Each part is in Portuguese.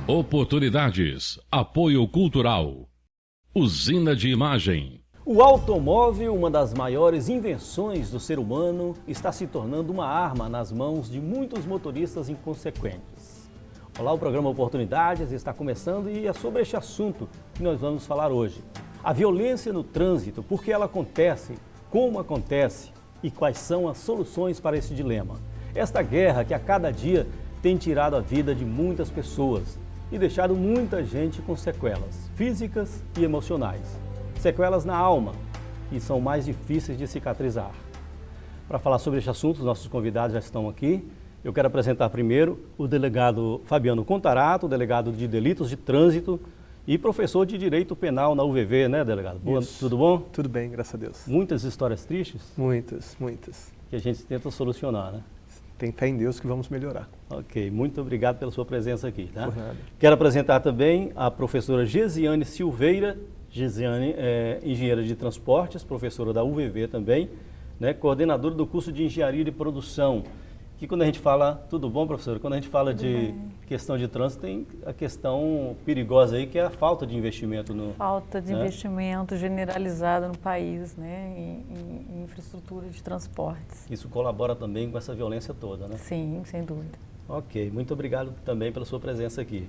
Oportunidades. Apoio cultural. Usina de Imagem. O automóvel, uma das maiores invenções do ser humano, está se tornando uma arma nas mãos de muitos motoristas inconsequentes. Olá, o programa Oportunidades está começando e é sobre este assunto que nós vamos falar hoje. A violência no trânsito, por que ela acontece, como acontece e quais são as soluções para esse dilema. Esta guerra que a cada dia tem tirado a vida de muitas pessoas e deixado muita gente com sequelas físicas e emocionais. Sequelas na alma, que são mais difíceis de cicatrizar. Para falar sobre este assunto, os nossos convidados já estão aqui. Eu quero apresentar primeiro o delegado Fabiano Contarato, delegado de Delitos de Trânsito e professor de Direito Penal na UVV, né, delegado? Boa, tudo bom? Tudo bem, graças a Deus. Muitas histórias tristes? Muitas, muitas. Que a gente tenta solucionar, né? Tem fé em Deus que vamos melhorar. Ok, muito obrigado pela sua presença aqui, tá? Por nada. Quero apresentar também a professora Gesiane Silveira. Gesiane é engenheira de transportes, professora da UVV também, né? Coordenadora do curso de Engenharia de Produção. Que quando a gente fala, tudo bom, professora? Quando a gente fala de questão de trânsito, tem a questão perigosa aí, que é a falta de investimento no... Falta de investimento generalizada no país, né, em infraestrutura de transportes. Isso colabora também com essa violência toda, né? Sim, sem dúvida. Ok, muito obrigado também pela sua presença aqui.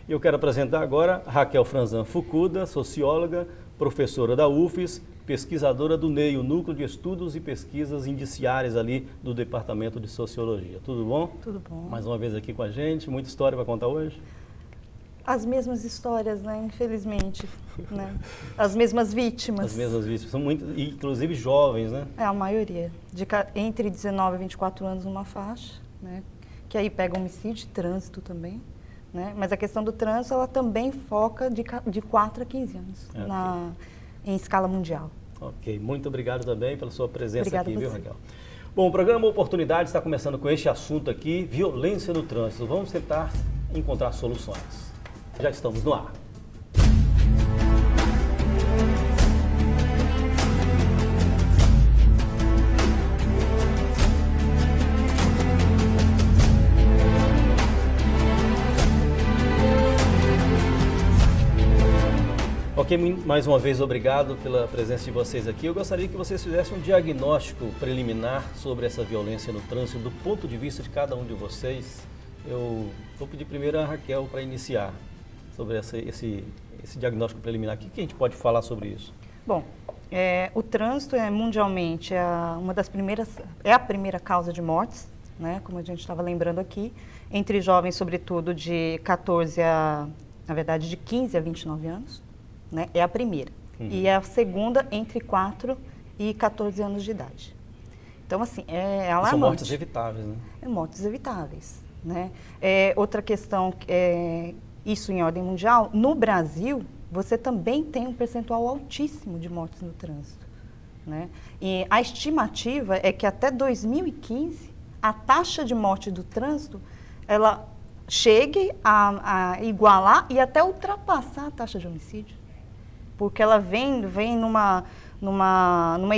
Eu quero apresentar agora Raquel Franzan Fukuda, socióloga, professora da UFES, pesquisadora do NEI, o Núcleo de Estudos e Pesquisas Indiciárias ali do Departamento de Sociologia. Tudo bom? Tudo bom. Mais uma vez aqui com a gente, muita história para contar hoje? As mesmas histórias, né? Infelizmente, né? As mesmas vítimas. As mesmas vítimas, são muitas, inclusive jovens, né? É a maioria, entre 19 e 24 anos uma faixa, né? Que aí pega homicídio e trânsito também, né? Mas a questão do trânsito, ela também foca de 4 a 15 anos, em escala mundial. Ok, muito obrigado também pela sua presença. Obrigada aqui, a viu, você. Raquel? Bom, o programa Oportunidade está começando com este assunto aqui, violência no trânsito. Vamos tentar encontrar soluções. Já estamos no ar. Ok, mais uma vez obrigado pela presença de vocês aqui. Eu gostaria que vocês fizessem um diagnóstico preliminar sobre essa violência no trânsito, do ponto de vista de cada um de vocês. Eu vou pedir primeiro a Raquel para iniciar sobre esse diagnóstico preliminar. O que a gente pode falar sobre isso? Bom, o trânsito mundialmente uma das primeiras, é a primeira causa de mortes, né? Como a gente estava lembrando aqui, entre jovens, sobretudo de 14 a, na verdade, de 15 a 29 anos. Né? É a primeira. E é a segunda entre 4 e 14 anos de idade. Então, assim, é alarmante. São mortes evitáveis, né? Mortes evitáveis, né? Outra questão, isso em ordem mundial, no Brasil, você também tem um percentual altíssimo de mortes no trânsito, né? E a estimativa é que até 2015, a taxa de morte do trânsito, ela chegue a igualar e até ultrapassar a taxa de homicídio. Porque ela vem numa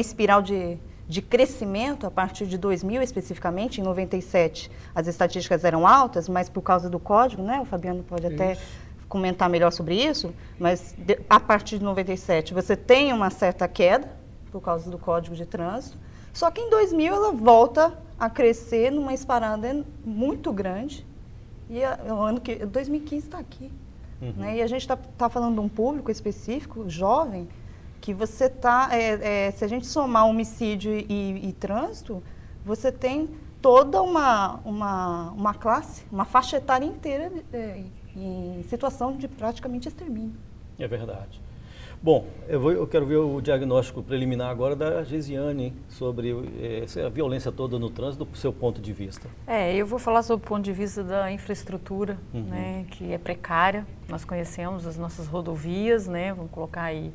espiral de crescimento a partir de 2000 especificamente. Em 97 as estatísticas eram altas, mas por causa do código, né? O Fabiano pode até comentar melhor sobre isso, mas a partir de 97 você tem uma certa queda por causa do código de trânsito, só que em 2000 ela volta a crescer numa esparada muito grande e o ano que 2015 está aqui. Né? E a gente está falando de um público específico, jovem, que você está, se a gente somar homicídio e trânsito, você tem toda uma classe, uma faixa etária inteira em situação de praticamente extermínio. É verdade. Bom, eu quero ver o diagnóstico preliminar agora da Gesiane sobre essa violência toda no trânsito, do seu ponto de vista. Eu vou falar sobre o ponto de vista da infraestrutura, né, que é precária. Nós conhecemos as nossas rodovias, né, vamos colocar aí,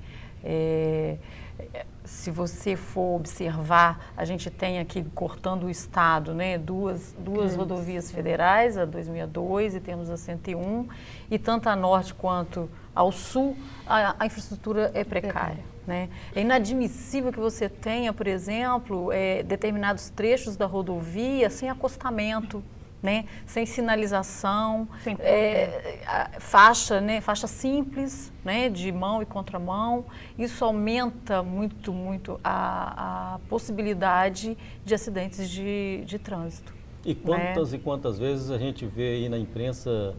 se você for observar, a gente tem aqui, cortando o estado, né, duas rodovias federais, a 262 e temos a 101, e tanto a norte quanto ao sul, a infraestrutura é precária. Né? É inadmissível que você tenha, por exemplo, determinados trechos da rodovia sem acostamento, né? Sem sinalização, Sim. faixa, né? Faixa simples, né? De mão e contramão. Isso aumenta muito a possibilidade de acidentes de trânsito. E quantas vezes a gente vê aí na imprensa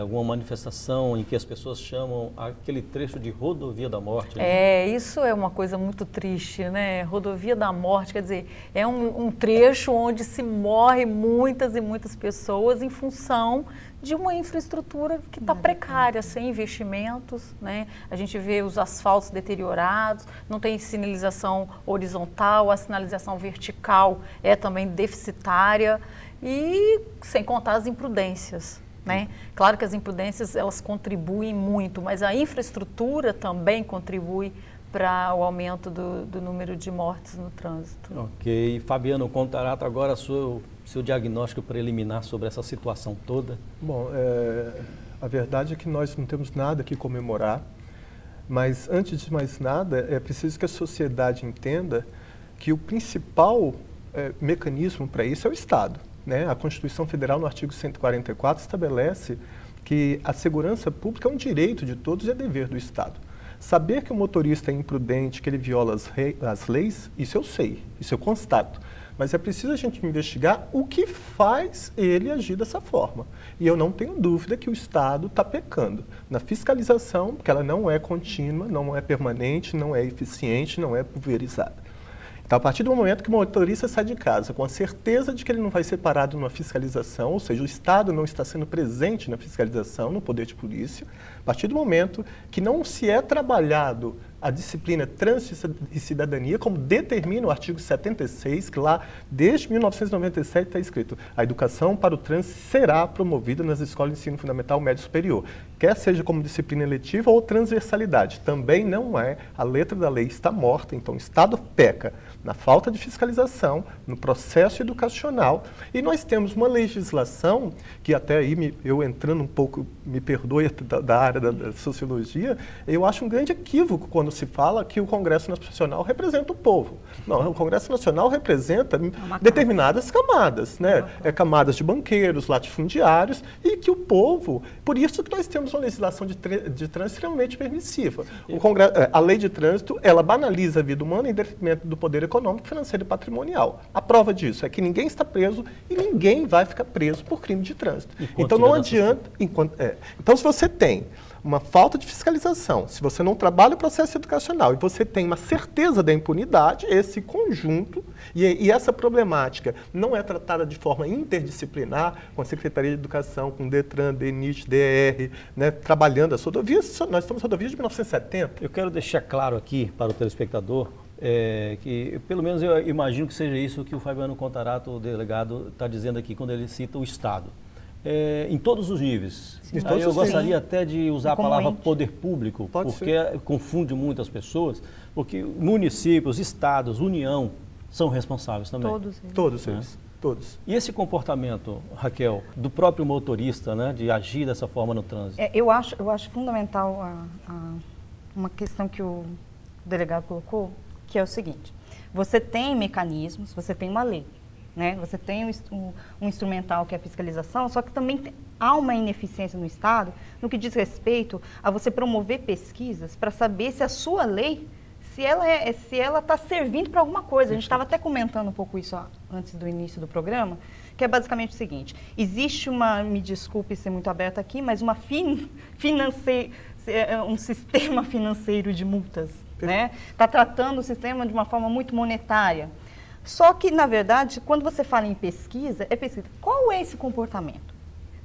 alguma manifestação em que as pessoas chamam aquele trecho de rodovia da morte? Né? Isso é uma coisa muito triste, né? Rodovia da morte, quer dizer, é um trecho onde se morre muitas e muitas pessoas em função de uma infraestrutura que está precária, sem investimentos, né? A gente vê os asfaltos deteriorados, não tem sinalização horizontal, a sinalização vertical é também deficitária e sem contar as imprudências. Né? Claro que as imprudências elas contribuem muito, mas a infraestrutura também contribui para o aumento do número de mortes no trânsito. Ok. Fabiano Contarato, agora seu diagnóstico preliminar sobre essa situação toda. Bom, a verdade é que nós não temos nada que comemorar, mas antes de mais nada, é preciso que a sociedade entenda que o principal mecanismo para isso é o Estado. Né? A Constituição Federal, no artigo 144, estabelece que a segurança pública é um direito de todos e é dever do Estado. Saber que o motorista é imprudente, que ele viola as leis, isso eu sei, isso eu constato. Mas é preciso a gente investigar o que faz ele agir dessa forma. E eu não tenho dúvida que o Estado está pecando na fiscalização, porque ela não é contínua, não é permanente, não é eficiente, não é pulverizada. Então, a partir do momento que o motorista sai de casa com a certeza de que ele não vai ser parado numa fiscalização, ou seja, o Estado não está sendo presente na fiscalização, no poder de polícia, a partir do momento que não se é trabalhado a disciplina Trânsito e Cidadania, como determina o artigo 76, que lá, desde 1997, está escrito: a educação para o trânsito será promovida nas escolas de ensino fundamental médio superior, quer seja como disciplina eletiva ou transversalidade. Também não é, a letra da lei está morta, então o Estado peca na falta de fiscalização, no processo educacional, e nós temos uma legislação, que até aí, eu entrando um pouco, me perdoe, da área da sociologia, eu acho um grande equívoco quando se fala que o Congresso Nacional representa o povo. Não, o Congresso Nacional representa determinadas camadas, né? Camadas de banqueiros, latifundiários, e que o povo, por isso que nós temos uma legislação de trânsito extremamente permissiva. A lei de trânsito, ela banaliza a vida humana em detrimento do poder econômico, financeiro e patrimonial. A prova disso é que ninguém está preso e ninguém vai ficar preso por crime de trânsito. Então não adianta... Então se você tem uma falta de fiscalização, se você não trabalha o processo educacional e você tem uma certeza da impunidade, esse conjunto e essa problemática não é tratada de forma interdisciplinar, com a Secretaria de Educação, com o Detran, DENIT, DR, né, trabalhando as rodovias, nós estamos rodovias de 1970. Eu quero deixar claro aqui para o telespectador que, pelo menos eu imagino que seja isso que o Fabiano Contarato, o delegado, está dizendo aqui quando ele cita o Estado. Em todos os níveis. Aí eu gostaria até de usar a palavra poder público, porque confunde muito as pessoas, porque municípios, estados, União são responsáveis também. Todos eles. Todos. E esse comportamento, Raquel, do próprio motorista, né, de agir dessa forma no trânsito? Eu acho fundamental uma questão que o delegado colocou, que é o seguinte: você tem mecanismos, você tem uma lei. Né? Você tem um instrumental que é a fiscalização, só que também há uma ineficiência no Estado no que diz respeito a você promover pesquisas para saber se a sua lei, se ela está servindo para alguma coisa. A gente estava até comentando um pouco isso antes do início do programa, que é basicamente o seguinte: existe me desculpe ser muito aberta aqui, mas um sistema financeiro de multas. Né? Está tratando o sistema de uma forma muito monetária. Só que, na verdade, quando você fala em pesquisa, qual é esse comportamento?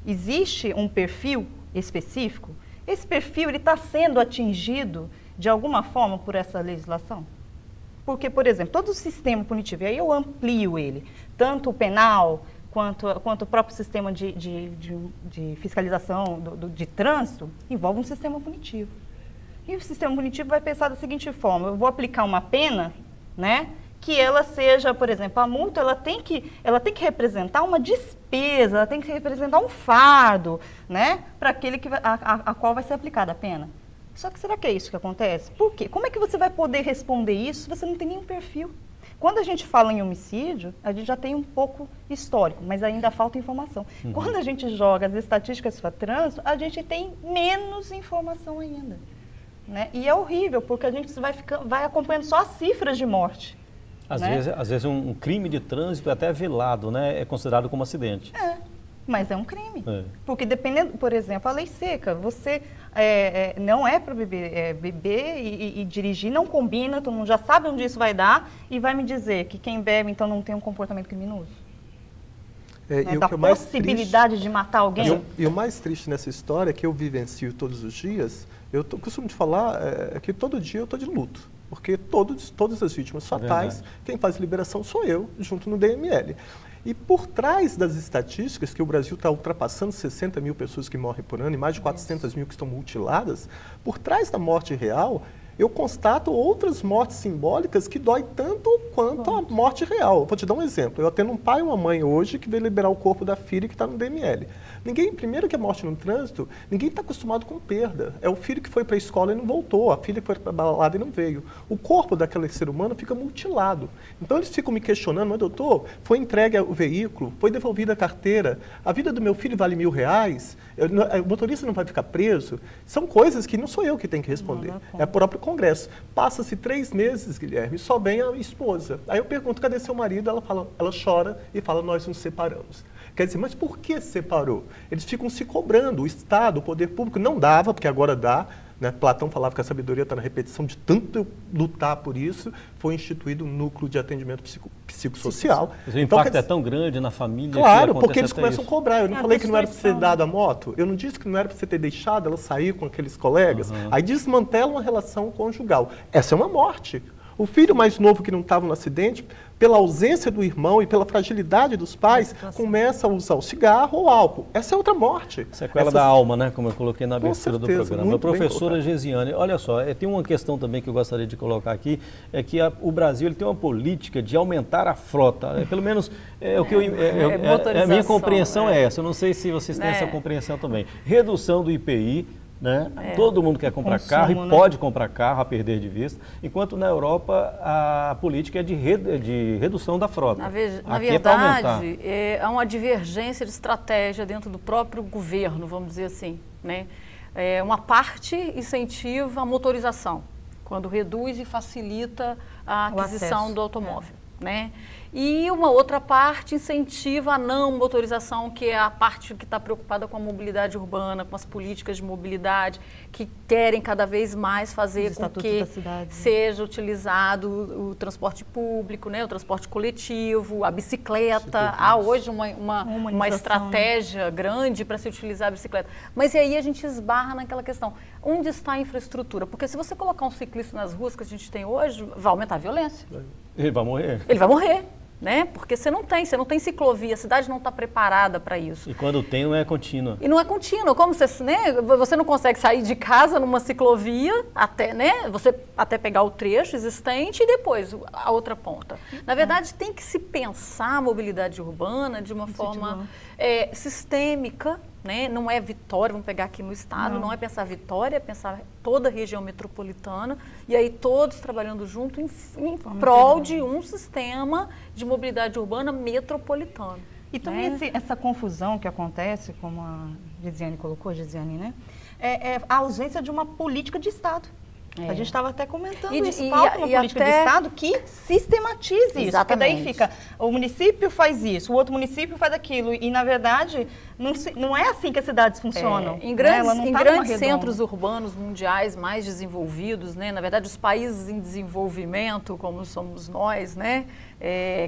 Existe um perfil específico? Esse perfil está sendo atingido de alguma forma por essa legislação? Porque, por exemplo, todo o sistema punitivo, e aí eu amplio ele, tanto o penal quanto o próprio sistema de fiscalização de trânsito, envolve um sistema punitivo. E o sistema punitivo vai pensar da seguinte forma: eu vou aplicar uma pena, né? Que ela seja, por exemplo, a multa, ela tem que representar uma despesa, ela tem que representar um fardo, né, para aquele a qual vai ser aplicada a pena. Só que será que é isso que acontece? Por quê? Como é que você vai poder responder isso se você não tem nenhum perfil? Quando a gente fala em homicídio, a gente já tem um pouco histórico, mas ainda falta informação. Quando a gente joga as estatísticas para trânsito, a gente tem menos informação ainda. Né? E é horrível, porque a gente vai acompanhando só as cifras de morte. Às né? vezes um crime de trânsito é até velado, né? É considerado como acidente. Mas é um crime. É. Porque dependendo, por exemplo, a lei seca, você não é para beber e dirigir, não combina, todo mundo já sabe onde isso vai dar e vai me dizer que quem bebe então não tem um comportamento criminoso? Da possibilidade de matar alguém? E o mais triste nessa história é que eu vivencio todos os dias, costumo te falar que todo dia eu estou de luto. Porque todas as vítimas fatais, quem faz liberação sou eu, junto no DML. E por trás das estatísticas, que o Brasil está ultrapassando 60 mil pessoas que morrem por ano e mais de 400 mil que estão mutiladas, por trás da morte real, eu constato outras mortes simbólicas que dói tanto quanto a morte real. Vou te dar um exemplo. Eu atendo um pai e uma mãe hoje que veio liberar o corpo da filha que está no DML. Primeiro que a morte no trânsito, ninguém está acostumado com perda. É o filho que foi para a escola e não voltou, a filha que foi para a balada e não veio. O corpo daquele ser humano fica mutilado. Então eles ficam me questionando, mas doutor, foi entregue o veículo, foi devolvida a carteira, a vida do meu filho vale R$1.000, o motorista não vai ficar preso. São coisas que não sou eu que tenho que responder, é o próprio Congresso. Passa-se 3 meses, Guilherme, e só vem a esposa. Aí eu pergunto, cadê seu marido? Ela chora e fala, nós nos separamos. Quer dizer, mas por que separou? Eles ficam se cobrando, o Estado, o poder público não dava, porque agora dá. Né? Platão falava que a sabedoria está na repetição, de tanto lutar por isso, foi instituído um núcleo de atendimento psicossocial. Mas o impacto é tão grande na família. Claro, porque eles começam a cobrar. Eu não falei que não era para você ter dado a né? moto? Eu não disse que não era para você ter deixado ela sair com aqueles colegas? Aí desmantela uma relação conjugal. Essa é uma morte. O filho mais novo que não estava no acidente, pela ausência do irmão e pela fragilidade dos pais, começa a usar o cigarro ou o álcool. Essa é outra morte. Sequela da alma, né? Como eu coloquei na abertura do programa. A professora colocado. Gesiane, olha só, tem uma questão também que eu gostaria de colocar aqui, é que o Brasil ele tem uma política de aumentar a frota. Pelo menos a minha compreensão é essa. Eu não sei se vocês têm essa compreensão também. Redução do IPI. Né? Todo mundo quer comprar carro e pode comprar carro a perder de vista, enquanto na Europa a política é de redução da frota. Na verdade, há uma divergência de estratégia dentro do próprio governo, vamos dizer assim. Né? Uma parte incentiva a motorização, quando reduz e facilita a aquisição do automóvel. Né? E uma outra parte incentiva a não motorização, que é a parte que está preocupada com a mobilidade urbana, com as políticas de mobilidade, que querem cada vez mais fazer com que seja utilizado o transporte público, né, o transporte coletivo, a bicicleta. Há hoje uma estratégia grande para se utilizar a bicicleta. Mas e aí a gente esbarra naquela questão, onde está a infraestrutura? Porque se você colocar um ciclista nas ruas que a gente tem hoje, vai aumentar a violência. Ele vai morrer. Ele vai morrer. Né? Porque você não tem ciclovia, a cidade não está preparada para isso. E quando tem, não é contínua. E não é contínua, como você, né? Você não consegue sair de casa numa ciclovia até, né? Você até pegar o trecho existente e depois a outra ponta. Na verdade, tem que se pensar a mobilidade urbana de uma forma sistêmica, né? Não é Vitória, vamos pegar aqui no estado, não é pensar Vitória, é pensar toda a região metropolitana e aí todos trabalhando junto em prol de um sistema de mobilidade urbana metropolitana. E também essa confusão que acontece, como a Gesiane colocou, né? É a ausência de uma política de Estado. A gente estava até comentando isso, falta uma política de Estado que sistematize isso, porque daí fica, o município faz isso, o outro município faz aquilo, e na verdade não é assim que as cidades funcionam. Em grandes centros urbanos mundiais mais desenvolvidos, né, na verdade os países em desenvolvimento, como somos nós, né,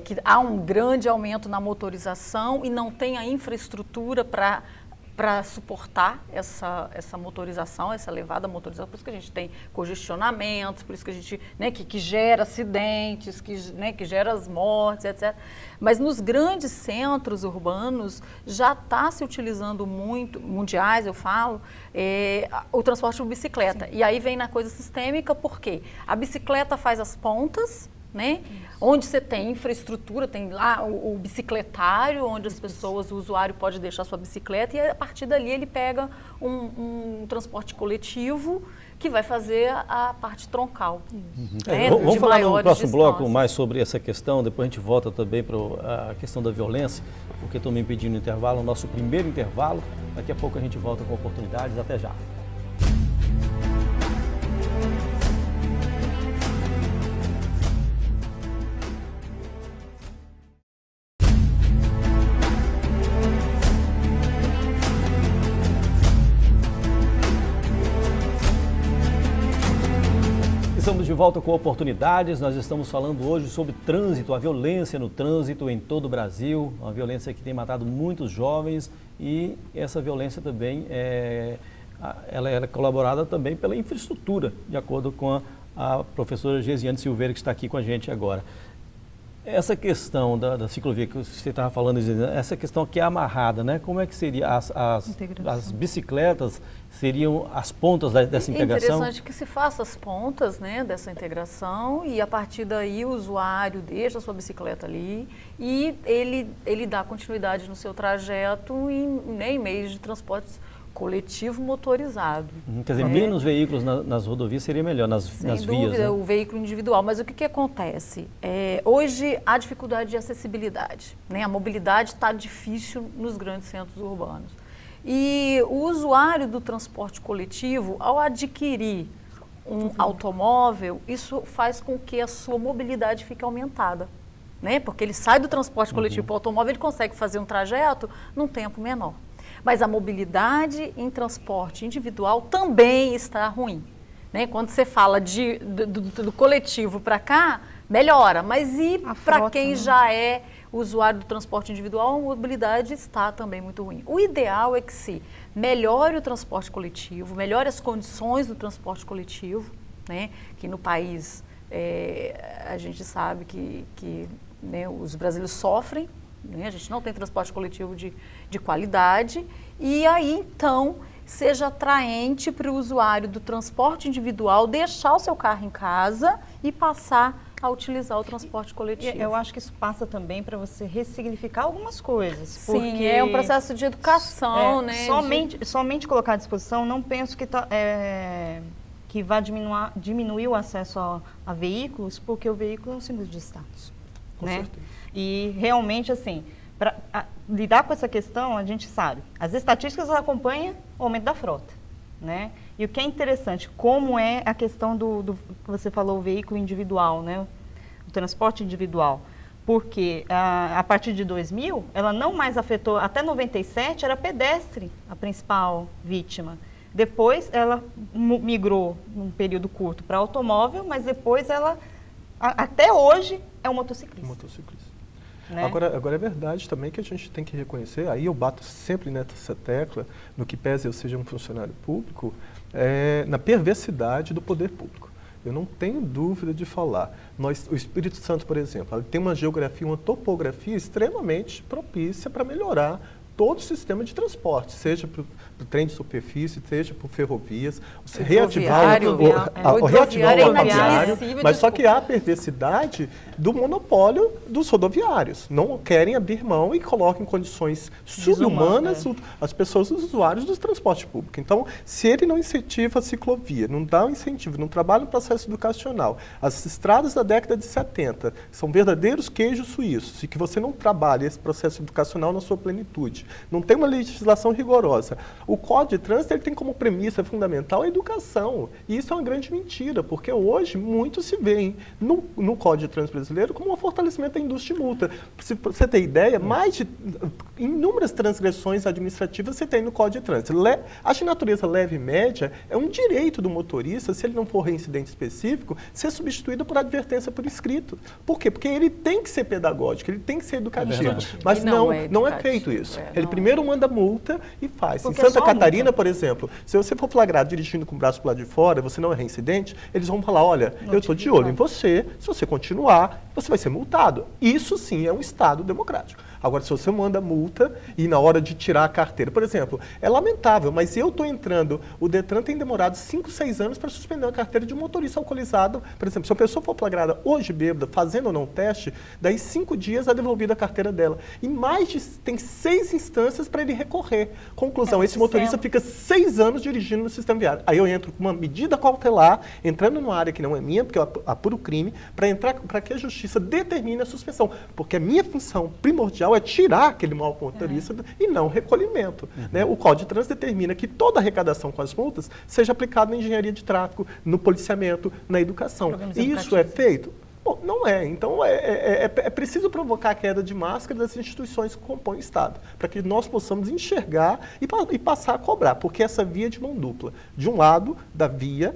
que há um grande aumento na motorização e não tem a infraestrutura para suportar essa motorização, essa elevada motorização. Por isso que a gente tem congestionamentos, por isso que a gente, né, que gera acidentes, que gera as mortes, etc. Mas nos grandes centros urbanos já está se utilizando muito, mundiais eu falo, o transporte por bicicleta. Sim. E aí vem na coisa sistêmica, porque a bicicleta faz as pontas, né? Onde você tem infraestrutura, tem lá o bicicletário, onde as pessoas, o usuário pode deixar sua bicicleta e a partir dali ele pega um transporte coletivo que vai fazer a parte troncal. Vamos falar no próximo bloco mais sobre essa questão, depois a gente volta também para a questão da violência, porque estou me pedindo intervalo, o nosso primeiro intervalo. Daqui a pouco a gente volta com oportunidades. Até já. Estamos de volta com oportunidades. Nós estamos falando hoje sobre trânsito, a violência no trânsito em todo o Brasil, uma violência que tem matado muitos jovens e essa violência também ela é colaborada também pela infraestrutura, de acordo com a professora Gesiane Silveira, que está aqui com a gente agora. Essa questão da ciclovia que você estava falando, essa questão que é amarrada, né? Como é que seria as bicicletas seriam as pontas dessa integração? É interessante que se faça as pontas, né, dessa integração e a partir daí o usuário deixa a sua bicicleta ali e ele dá continuidade no seu trajeto em meios de transportes coletivo motorizado. Quer dizer, menos veículos nas rodovias seria melhor, nas vias. Sem dúvida, né? O veículo individual. Mas o que acontece? Hoje há dificuldade de acessibilidade, né? A mobilidade está difícil nos grandes centros urbanos. E o usuário do transporte coletivo, ao adquirir um automóvel, isso faz com que a sua mobilidade fique aumentada, né? Porque ele sai do transporte coletivo para o automóvel, ele consegue fazer um trajeto num tempo menor. Mas a mobilidade em transporte individual também está ruim, né? Quando você fala do coletivo para cá, melhora. Mas e para quem já é usuário do transporte individual, a mobilidade está também muito ruim. O ideal é que se melhore o transporte coletivo, melhore as condições do transporte coletivo, né? Que no país a gente sabe que né, os brasileiros sofrem. A gente não tem transporte coletivo de qualidade e aí então seja atraente para o usuário do transporte individual deixar o seu carro em casa e passar a utilizar o transporte coletivo. Eu acho que isso passa também para você ressignificar algumas coisas. Sim, porque é um processo de educação, né? Somente colocar à disposição, não penso que vai diminuir o acesso a veículos, porque o veículo é um símbolo de status. Com né? certeza. E realmente, assim, para lidar com essa questão, a gente sabe, as estatísticas acompanham o aumento da frota, né? E o que é interessante, como é a questão do que você falou, o veículo individual, né? O transporte individual. Porque a partir de 2000, ela não mais afetou, até 97 era pedestre a principal vítima. Depois ela migrou num período curto para automóvel, mas depois ela, até hoje, é um motociclista. Né? Agora é verdade também que a gente tem que reconhecer, aí eu bato sempre nessa tecla, no que pese eu seja um funcionário público, na perversidade do poder público. Eu não tenho dúvida de falar. O Espírito Santo, por exemplo, tem uma geografia, uma topografia extremamente propícia para melhorar todo o sistema de transporte, seja para o trem de superfície, seja por ferrovias, reativar o rodoviário, mas só que há a perversidade do monopólio dos rodoviários. Não querem abrir mão e colocam em condições subhumanas as pessoas, os usuários do transporte público. Então, se ele não incentiva a ciclovia, não dá um incentivo, não trabalha no processo educacional, as estradas da década de 70 são verdadeiros queijos suíços, e que você não trabalha esse processo educacional na sua plenitude, não tem uma legislação rigorosa. O Código de Trânsito ele tem como premissa fundamental a educação. E isso é uma grande mentira, porque hoje muito se vê no Código de Trânsito brasileiro como um fortalecimento da indústria de multa. Se você ter ideia, mais de inúmeras transgressões administrativas você tem no Código de Trânsito. A de natureza leve e média é um direito do motorista, se ele não for reincidente específico, ser substituído por advertência por escrito. Por quê? Porque ele tem que ser pedagógico, ele tem que ser educativo. Mas não é feito isso. Ele primeiro manda multa e faz. Em Santa Catarina, por exemplo, se você for flagrado dirigindo com o braço para o lado de fora, você não é reincidente, eles vão falar, olha, eu estou de olho em você, se você continuar, você vai ser multado. Isso sim é um Estado democrático. Agora, se você manda multa e na hora de tirar a carteira, por exemplo, é lamentável, mas eu estou entrando, o Detran tem demorado 5, 6 anos para suspender a carteira de um motorista alcoolizado. Por exemplo, se a pessoa for flagrada hoje bêbada, fazendo ou não teste, daí 5 dias é devolvida a carteira dela. E tem 6 instâncias para ele recorrer. Conclusão, esse motorista fica 6 anos dirigindo no sistema viário. Aí eu entro com uma medida cautelar, entrando numa área que não é minha, porque eu apuro o crime, para que a justiça determine a suspensão. Porque a minha função primordial é tirar aquele mau motorista e não recolhimento. Né? O Código de Trânsito determina que toda arrecadação com as multas seja aplicada na engenharia de tráfego, no policiamento, na educação. E isso é feito? Bom, não é. Então, é preciso provocar a queda de máscara das instituições que compõem o Estado, para que nós possamos enxergar e passar a cobrar, porque essa via é de mão dupla. De um lado da via,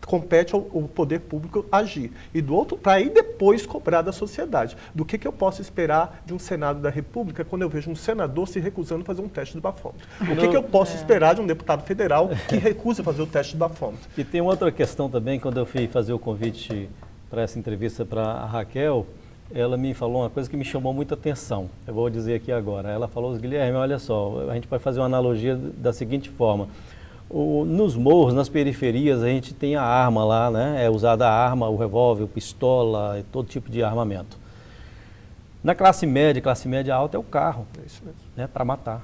compete ao poder público agir. E do outro, para aí depois cobrar da sociedade. Do que eu posso esperar de um Senado da República quando eu vejo um senador se recusando a fazer um teste do bafômetro? O que eu posso esperar de um deputado federal que recusa fazer o teste do bafômetro? E tem outra questão também, quando eu fui fazer o convite para essa entrevista para a Raquel, ela me falou uma coisa que me chamou muita atenção. Eu vou dizer aqui agora. Ela falou, Guilherme, olha só, a gente pode fazer uma analogia da seguinte forma. Nos morros, nas periferias, a gente tem a arma lá, né? É usada a arma, o revólver, o pistola, todo tipo de armamento. Na classe média alta é o carro, É isso mesmo. né? Para matar.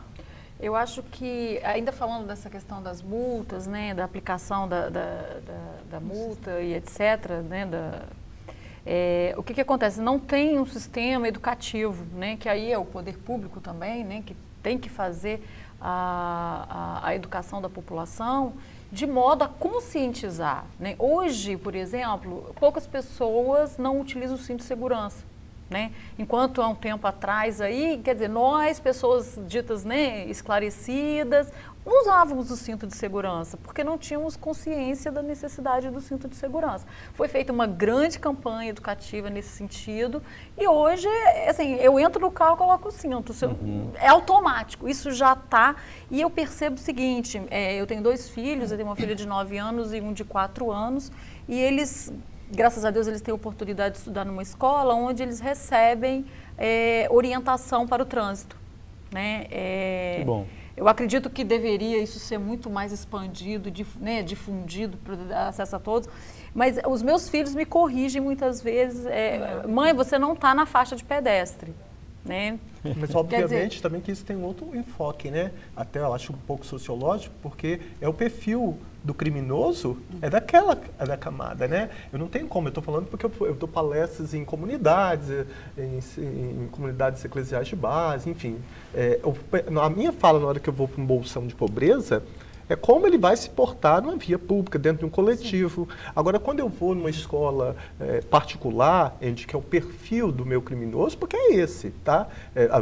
Eu acho que, ainda falando dessa questão das multas, né, da aplicação da multa e etc., né, o que acontece? Não tem um sistema educativo, né, que aí é o poder público também, né, que tem que fazer a educação da população de modo a conscientizar. Né? Hoje, por exemplo, poucas pessoas não utilizam o cinto de segurança. Né? Enquanto há um tempo atrás aí, quer dizer, nós, pessoas ditas, né, esclarecidas, usávamos o cinto de segurança, porque não tínhamos consciência da necessidade do cinto de segurança. Foi feita uma grande campanha educativa nesse sentido e hoje, assim, eu entro no carro e coloco o cinto, é automático, isso já está. E eu percebo o seguinte, eu tenho 2 filhos, eu tenho uma filha de 9 anos e um de 4 anos, e eles... Graças a Deus, eles têm a oportunidade de estudar numa escola onde eles recebem orientação para o trânsito. Né? Que bom. Eu acredito que deveria isso ser muito mais expandido, né, difundido para dar acesso a todos. Mas os meus filhos me corrigem muitas vezes. Mãe, você não está na faixa de pedestre. Né? Mas, obviamente, também que isso tem outro enfoque, né? Até eu acho um pouco sociológico, porque é o perfil do criminoso, da camada, né? Eu não tenho como, eu estou falando porque eu dou palestras em comunidades, em comunidades eclesiais de base, enfim. A minha fala na hora que eu vou para um bolsão de pobreza, é como ele vai se portar numa via pública, dentro de um coletivo. Sim. Agora, quando eu vou numa escola particular, que é o perfil do meu criminoso, porque é esse, tá?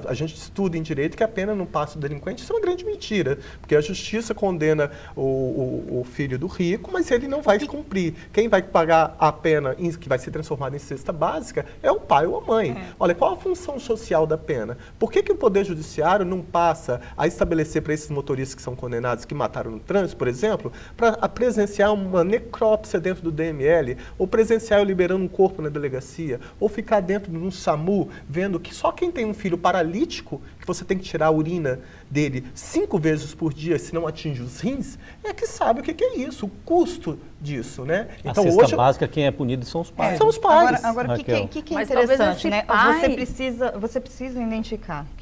A gente estuda em direito que a pena não passa do delinquente, isso é uma grande mentira, porque a justiça condena o filho do rico, mas ele não vai cumprir. Quem vai pagar a pena que vai ser transformada em cesta básica é o pai ou a mãe. Olha, qual a função social da pena? Por que o Poder Judiciário não passa a estabelecer para esses motoristas que são condenados, que mataram no trânsito, por exemplo, para presenciar uma necrópsia dentro do DML, ou presenciar eu liberando um corpo na delegacia, ou ficar dentro de um SAMU, vendo que só quem tem um filho paralítico, que você tem que tirar a urina dele 5 vezes por dia, se não atinge os rins, é que sabe o que é isso, o custo disso, né? Então, a cesta básica, quem é punido são os pais. São os pais. Agora, o que é interessante, né? Você precisa identificar. O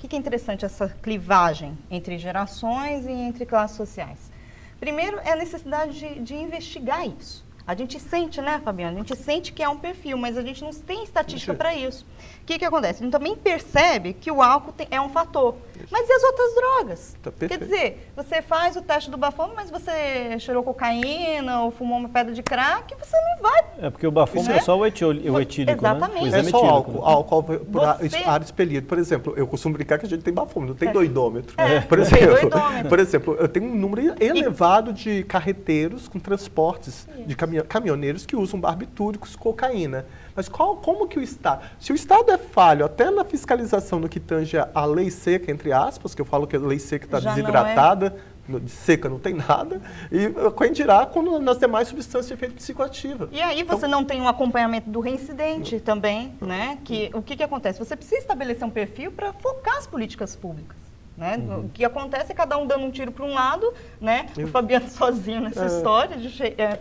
que é interessante essa clivagem entre gerações e entre classes sociais? Primeiro, é a necessidade de investigar isso. A gente sente, né, Fabiana? A gente sente que é um perfil, mas a gente não tem estatística para isso. O que acontece? A gente também percebe que o álcool é um fator. Mas e as outras drogas? Quer dizer, você faz o teste do bafômetro, mas você cheirou cocaína ou fumou uma pedra de crack, você não vai... É porque o bafômetro é só o etílico, exatamente. Né? O é exame só etílico, álcool, álcool por ar expelido. Por exemplo, eu costumo brincar que a gente tem bafômetro, não tem doidômetro. Por exemplo, eu tenho um número elevado de carreteiros com transportes de caminhoneiros que usam barbitúricos, cocaína. Mas como que o Estado... Se o Estado é falho até na fiscalização no que tange a lei seca, entre aspas, que eu falo que a lei seca está desidratada, de seca não tem nada, e quem dirá quando nas demais substâncias de efeito psicoativo. E aí você não tem um acompanhamento do reincidente também, né? O que acontece? Você precisa estabelecer um perfil para focar as políticas públicas. Né? O que acontece é cada um dando um tiro para um lado, né? O Fabiano sozinho nessa história,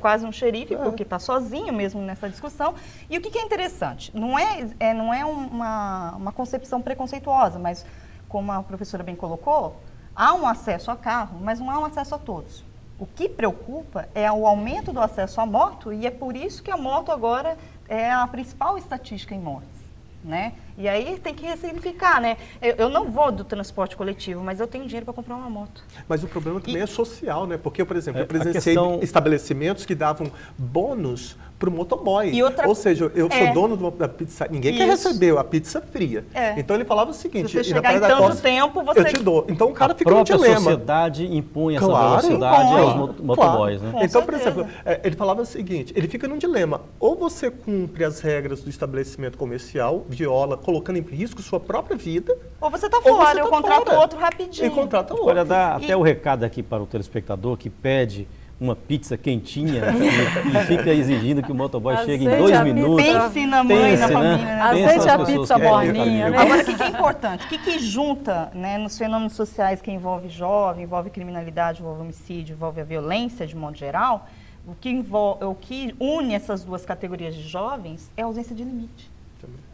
quase um xerife, porque está sozinho mesmo nessa discussão. E o que é interessante? Não é uma concepção preconceituosa, mas como a professora bem colocou, há um acesso a carro, mas não há um acesso a todos. O que preocupa é o aumento do acesso à moto, e é por isso que a moto agora é a principal estatística em mortes. Né? E aí tem que ressignificar, né? Eu não vou do transporte coletivo, mas eu tenho dinheiro para comprar uma moto. Mas o problema também é social, né? Porque, por exemplo, eu presenciei estabelecimentos que davam bônus para o motoboy. Ou seja, eu sou dono da pizza, ninguém quer receber a pizza fria. Então ele falava o seguinte, se você chegar em tanto tempo, você... eu te dou. Então o cara fica no dilema. A própria sociedade impõe essa velocidade aos motoboys, né? Então, por exemplo, ele falava o seguinte, ele fica num dilema, ou você cumpre as regras do estabelecimento comercial, viola, colocando em risco sua própria vida, ou você está fora, eu contrato outro rapidinho. E contrata outro. Olha, dá até o recado aqui para o telespectador que pede uma pizza quentinha e fica exigindo que o motoboy chegue em 2 minutos. Pense na mãe, na família. Né? Aceite a pizza morninha, né? Agora, o que é importante? O que junta, né, nos fenômenos sociais que envolve jovem, envolve criminalidade, envolve homicídio, envolve a violência de modo geral, o que une essas duas categorias de jovens é a ausência de limite.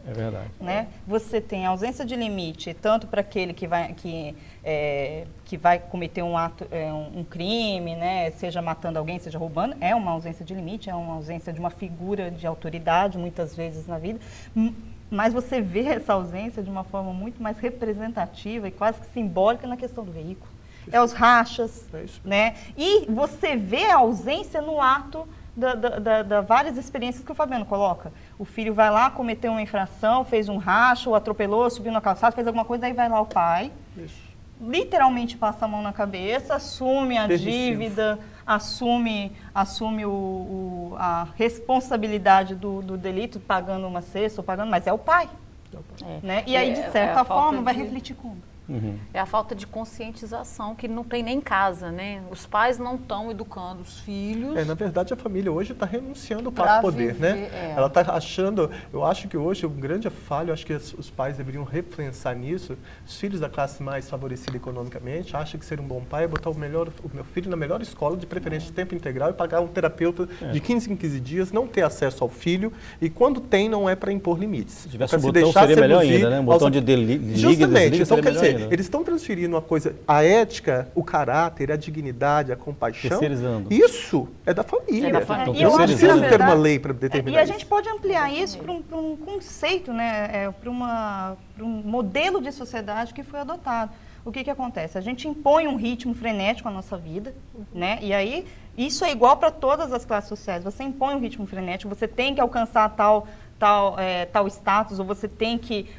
É verdade. Né? Você tem ausência de limite, tanto para aquele que vai cometer um ato, um crime, né? Seja matando alguém, seja roubando, é uma ausência de limite, é uma ausência de uma figura de autoridade, muitas vezes na vida. Mas você vê essa ausência de uma forma muito mais representativa e quase que simbólica na questão do veículo. É os rachas, né? E você vê a ausência no ato da várias experiências que o Fabiano coloca. O filho vai lá, cometeu uma infração, fez um racho, ou atropelou, subiu na calçada, fez alguma coisa, aí vai lá o pai, literalmente passa a mão na cabeça, assume a dívida, assume a responsabilidade do delito, pagando uma cesta, ou pagando, mas é o pai. Né? E aí, de certa forma, vai refletir como? É a falta de conscientização que não tem nem em casa, né? Os pais não estão educando os filhos. Na verdade, a família hoje está renunciando ao poder, né? Ela está achando, eu acho que hoje o grande falho, acho que os pais deveriam repensar nisso. Os filhos da classe mais favorecida economicamente acham que ser um bom pai é botar o meu filho na melhor escola, de preferência de tempo integral, e pagar um terapeuta de 15 em 15 dias, não ter acesso ao filho, e quando tem, não é para impor limites. Se tivesse um botão, seria melhor ainda, né? Um botão de liga, justamente, então quer dizer, ainda. Eles estão transferindo uma coisa, a ética, o caráter, a dignidade, a compaixão. Terceirizando. Isso é da família. E eu acho que, não ter uma lei para determinar isso. E a gente pode ampliar isso para um conceito, né? Para um modelo de sociedade que foi adotado. O que acontece? A gente impõe um ritmo frenético à nossa vida, né? E aí, isso é igual para todas as classes sociais. Você impõe um ritmo frenético, você tem que alcançar tal status, ou você tem que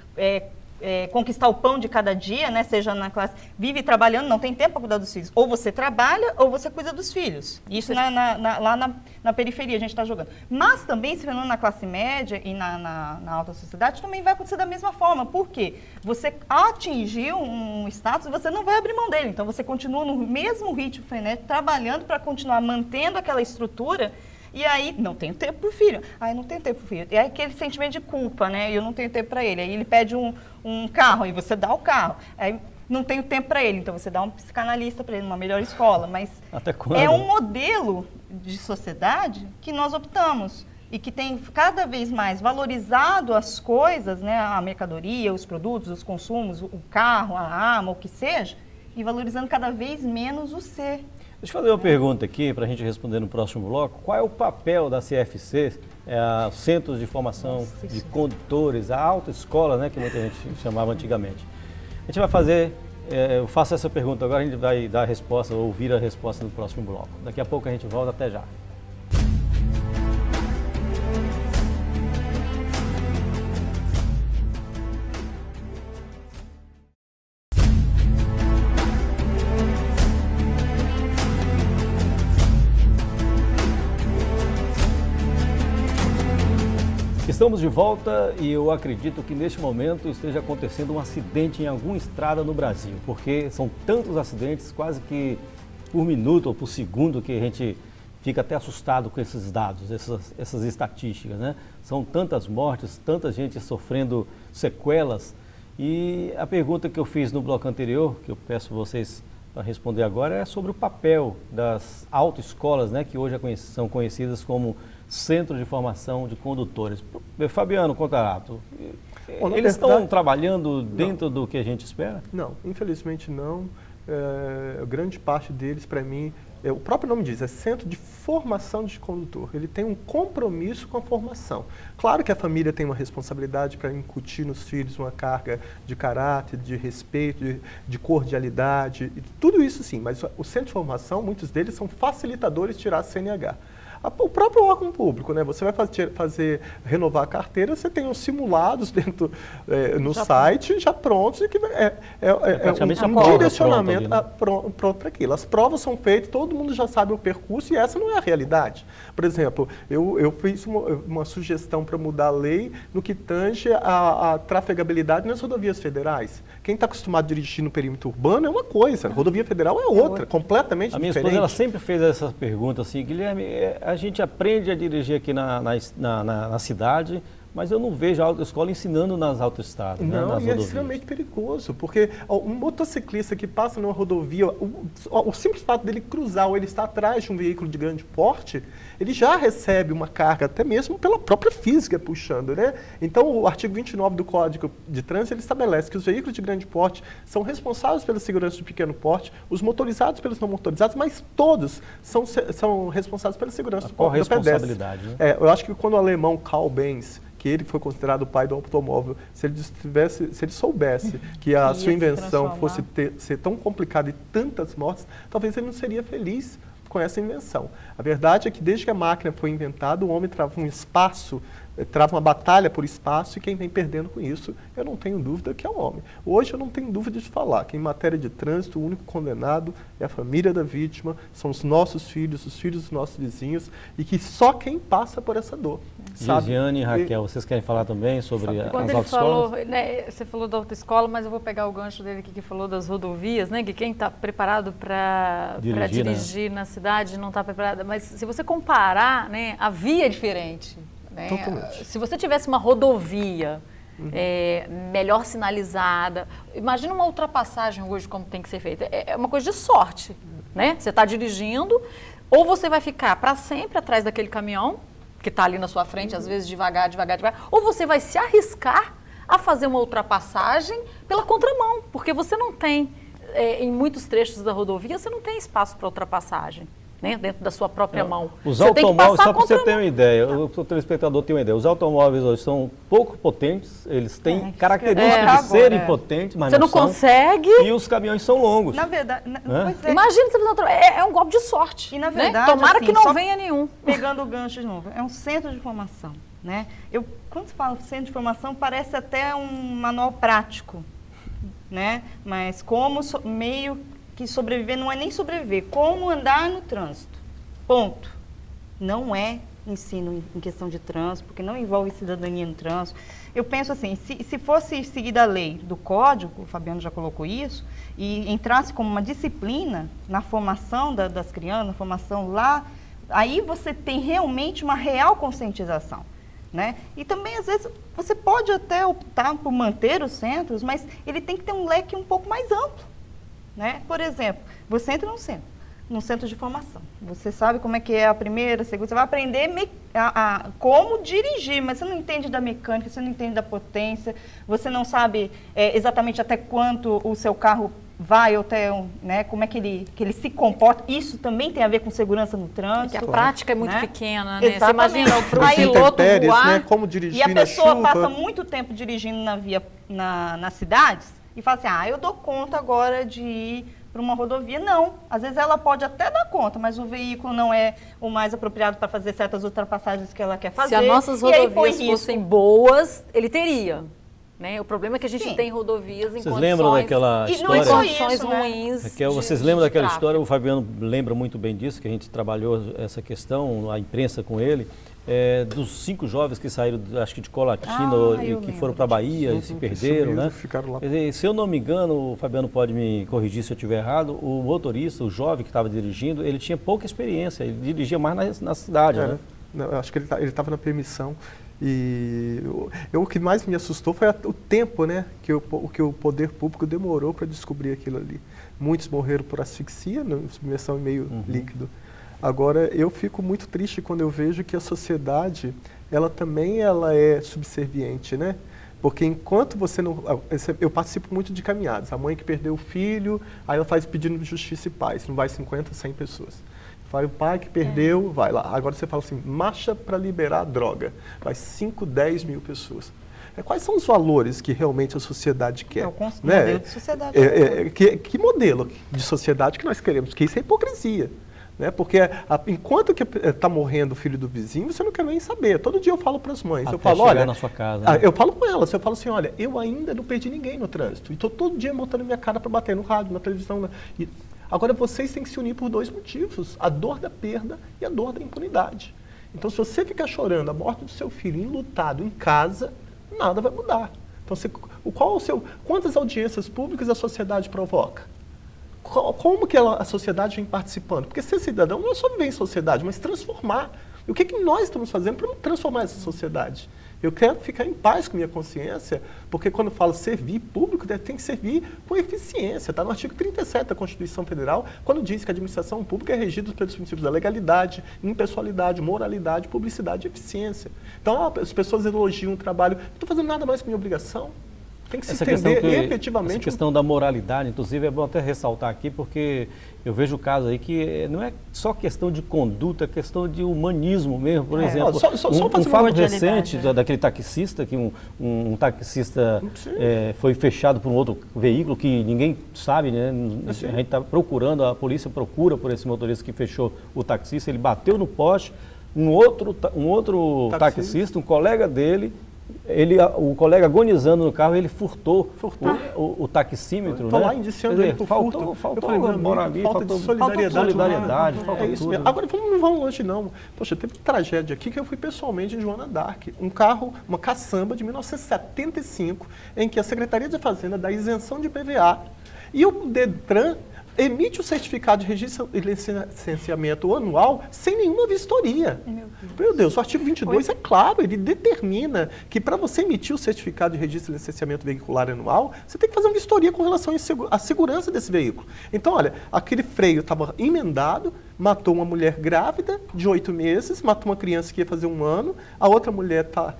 conquistar o pão de cada dia, né? Seja na classe, vive trabalhando, não tem tempo para cuidar dos filhos. Ou você trabalha, ou você cuida dos filhos. Isso lá na periferia a gente está jogando. Mas também, esse fenômeno na classe média e na alta sociedade, também vai acontecer da mesma forma. Por quê? Você atingiu um status, você não vai abrir mão dele. Então, você continua no mesmo ritmo frenético, trabalhando para continuar mantendo aquela estrutura. E aí, não tenho tempo para o filho. Não tenho tempo para o filho. E aí, aquele sentimento de culpa, né? Eu não tenho tempo para ele. Aí, ele pede um carro, aí você dá o carro. Aí, não tenho tempo para ele, então você dá um psicanalista para ele, numa melhor escola. Mas até quando? É um modelo de sociedade que nós optamos e que tem cada vez mais valorizado as coisas, né? A mercadoria, os produtos, os consumos, o carro, a arma, o que seja, e valorizando cada vez menos o ser. Deixa eu fazer uma pergunta aqui para a gente responder no próximo bloco. Qual é o papel da CFC, Centros de Formação de Condutores, a autoescola, né, que muita gente chamava antigamente? A gente vai fazer, eu faço essa pergunta agora, a gente vai dar a resposta, ouvir a resposta no próximo bloco. Daqui a pouco a gente volta, até já. Estamos de volta e eu acredito que neste momento esteja acontecendo um acidente em alguma estrada no Brasil, porque são tantos acidentes, quase que por minuto ou por segundo que a gente fica até assustado com esses dados, essas estatísticas, né? São tantas mortes, tanta gente sofrendo sequelas. E a pergunta que eu fiz no bloco anterior, que eu peço vocês para responder agora, é sobre o papel das autoescolas, né? Que hoje são conhecidas como Centro de Formação de Condutores. Fabiano Contarato, eles estão trabalhando dentro do que a gente espera? Não, infelizmente não. Grande parte deles, para mim, o próprio nome diz, é Centro de Formação de Condutor. Ele tem um compromisso com a formação. Claro que a família tem uma responsabilidade para incutir nos filhos uma carga de caráter, de respeito, de cordialidade, tudo isso sim, mas o Centro de Formação, muitos deles são facilitadores de tirar a CNH. O próprio órgão público, né? Você vai renovar a carteira, você tem os simulados dentro no site já prontos e que um direcionamento pronto para aquilo. As provas são feitas, todo mundo já sabe o percurso e essa não é a realidade. Por exemplo, eu fiz uma sugestão para mudar a lei no que tange a trafegabilidade nas rodovias federais. Quem está acostumado a dirigir no perímetro urbano é uma coisa, a rodovia federal é outra, completamente diferente. A minha esposa ela sempre fez essa pergunta assim, Guilherme, a gente aprende a dirigir aqui na cidade, mas eu não vejo a autoescola ensinando nas autoestradas, não, né, nas rodovias. É extremamente perigoso, porque um motociclista que passa numa rodovia, o simples fato dele cruzar ou ele estar atrás de um veículo de grande porte, ele já recebe uma carga, até mesmo pela própria física puxando, né? Então, o artigo 29 do Código de Trânsito, ele estabelece que os veículos de grande porte são responsáveis pela segurança do pequeno porte, os motorizados pelos não motorizados, mas todos são responsáveis pela segurança do pedestre. Responsabilidade, né? Eu acho que quando o alemão Karl Benz, que ele foi considerado o pai do automóvel, se ele soubesse que a sua invenção fosse ser tão complicada e tantas mortes, talvez ele não seria feliz com essa invenção. A verdade é que desde que a máquina foi inventada, o homem trava um espaço, trava uma batalha por espaço e quem vem perdendo com isso, eu não tenho dúvida que é o homem. Hoje eu não tenho dúvida de falar que em matéria de trânsito, o único condenado é a família da vítima, são os nossos filhos, os filhos dos nossos vizinhos e que só quem passa por essa dor. Gisiane e Raquel, vocês querem falar também sobre as autoescolas? Falou, né, você falou da autoescola, mas eu vou pegar o gancho dele aqui que falou das rodovias, né, que quem está preparado para dirigir na cidade não está preparado. Mas se você comparar, né, a via é diferente. Né? Se você tivesse uma rodovia melhor sinalizada, imagina uma ultrapassagem hoje como tem que ser feita. É uma coisa de sorte. Né? Você está dirigindo, ou você vai ficar para sempre atrás daquele caminhão, que está ali na sua frente, às vezes devagar, ou você vai se arriscar a fazer uma ultrapassagem pela contramão, porque você não tem, em muitos trechos da rodovia, você não tem espaço para ultrapassagem, né, dentro da sua própria mão. Os automóveis, só para você ter uma ideia, o telespectador tem uma ideia, os automóveis hoje são pouco potentes, eles têm características de serem potentes, mas você não consegue. E os caminhões são longos. Na verdade, imagina você fazer é um golpe de sorte. E na verdade, tomara que não venha nenhum. Pegando o gancho de novo, é um centro de formação, né? Quando se fala centro de formação, parece até um manual prático, né? Mas como meio que sobreviver não é nem sobreviver, como andar no trânsito. Ponto. Não é ensino em questão de trânsito, porque não envolve cidadania no trânsito. Eu penso assim, se fosse seguida a lei do código, o Fabiano já colocou isso, e entrasse como uma disciplina na formação das crianças, na formação lá, aí você tem realmente uma real conscientização. Né? E também, às vezes, você pode até optar por manter os centros, mas ele tem que ter um leque um pouco mais amplo. Né? Por exemplo, você entra num centro de formação. Você sabe como é que é a primeira, a segunda, você vai aprender como dirigir, mas você não entende da mecânica, você não entende da potência, você não sabe exatamente até quanto o seu carro vai, ou até, né, como é que ele se comporta. Isso também tem a ver com segurança no trânsito. Porque a prática é muito pequena, né? Exatamente. Você imagina para o piloto voar, né? Como dirigir, e a pessoa chuva. passa muito tempo dirigindo nas cidades e fala assim, eu dou conta agora de ir para uma rodovia. Não, às vezes ela pode até dar conta, mas o veículo não é o mais apropriado para fazer certas ultrapassagens que ela quer fazer. Se as nossas rodovias fossem boas, ele teria. Né? O problema é que a gente tem rodovias em condições... Vocês lembram daquela história? Condições ruins. Raquel, vocês lembram daquela história? O Fabiano lembra muito bem disso, que a gente trabalhou essa questão, a imprensa com ele. dos 5 jovens que saíram, acho que de Colatina, e que foram para a Bahia e se perderam, né? Ficaram lá. Quer dizer, se eu não me engano, o Fabiano pode me corrigir se eu estiver errado, o motorista, o jovem que estava dirigindo, ele tinha pouca experiência, ele dirigia mais na cidade, né? Não, eu acho que ele estava na permissão. E o que mais me assustou foi o tempo, né, que o poder público demorou para descobrir aquilo ali. Muitos morreram por asfixia, submersão em meio líquido. Agora, eu fico muito triste quando eu vejo que a sociedade, ela é subserviente, né? Porque enquanto você não... Eu participo muito de caminhadas. A mãe que perdeu o filho, aí ela faz pedido de justiça e paz. Não vai 50, 100 pessoas. Vai o pai que perdeu, vai lá. Agora você fala assim, marcha para liberar a droga. Vai 5, 10 mil pessoas. Quais são os valores que realmente a sociedade quer? Modelo de sociedade. Que modelo de sociedade que nós queremos? Porque isso é hipocrisia. Né? Porque enquanto que está morrendo o filho do vizinho, você não quer nem saber. Todo dia eu falo para as mães. Até eu falo, chegar olha, na sua casa, né? Eu falo com elas, eu falo assim, olha, eu ainda não perdi ninguém no trânsito. E estou todo dia botando minha cara para bater no rádio, na televisão. Agora vocês têm que se unir por 2 motivos. A dor da perda e a dor da impunidade. Então se você ficar chorando a morte do seu filho enlutado em casa, nada vai mudar. Então quantas audiências públicas a sociedade provoca? Como que a sociedade vem participando? Porque ser cidadão não é só viver em sociedade, mas transformar. E o que nós estamos fazendo para transformar essa sociedade? Eu quero ficar em paz com minha consciência, porque quando eu falo servir público, tem que servir com eficiência. Está no artigo 37 da Constituição Federal, quando diz que a administração pública é regida pelos princípios da legalidade, impessoalidade, moralidade, publicidade e eficiência. Então, as pessoas elogiam o trabalho. Não estou fazendo nada mais que minha obrigação. Tem que se entender efetivamente. Essa questão da moralidade, inclusive, é bom até ressaltar aqui, porque eu vejo o caso aí que não é só questão de conduta, é questão de humanismo mesmo. Por exemplo, um fato recente daquele taxista, que um taxista foi fechado por um outro veículo que ninguém sabe, né? A gente está procurando, a polícia procura por esse motorista que fechou o taxista, ele bateu no poste, um outro taxista, um colega dele, o colega agonizando no carro, ele furtou. O taxímetro. Estou né? lá indiciando ele por furto. Faltou moralismo, falta solidariedade. Falta isso tudo. mesmo. Agora, não vamos longe não. Poxa, teve uma tragédia aqui que eu fui pessoalmente em Joana d'Arc. Um carro, uma caçamba de 1975, em que a Secretaria de Fazenda dá isenção de PVA e o Detran emite o certificado de registro e licenciamento anual sem nenhuma vistoria. Meu Deus, o artigo 22 é claro, ele determina que para você emitir o certificado de registro e licenciamento veicular anual, você tem que fazer uma vistoria com relação à segurança desse veículo. Então, olha, aquele freio estava emendado, matou uma mulher grávida de 8 meses, matou uma criança que ia fazer 1 ano, a outra mulher está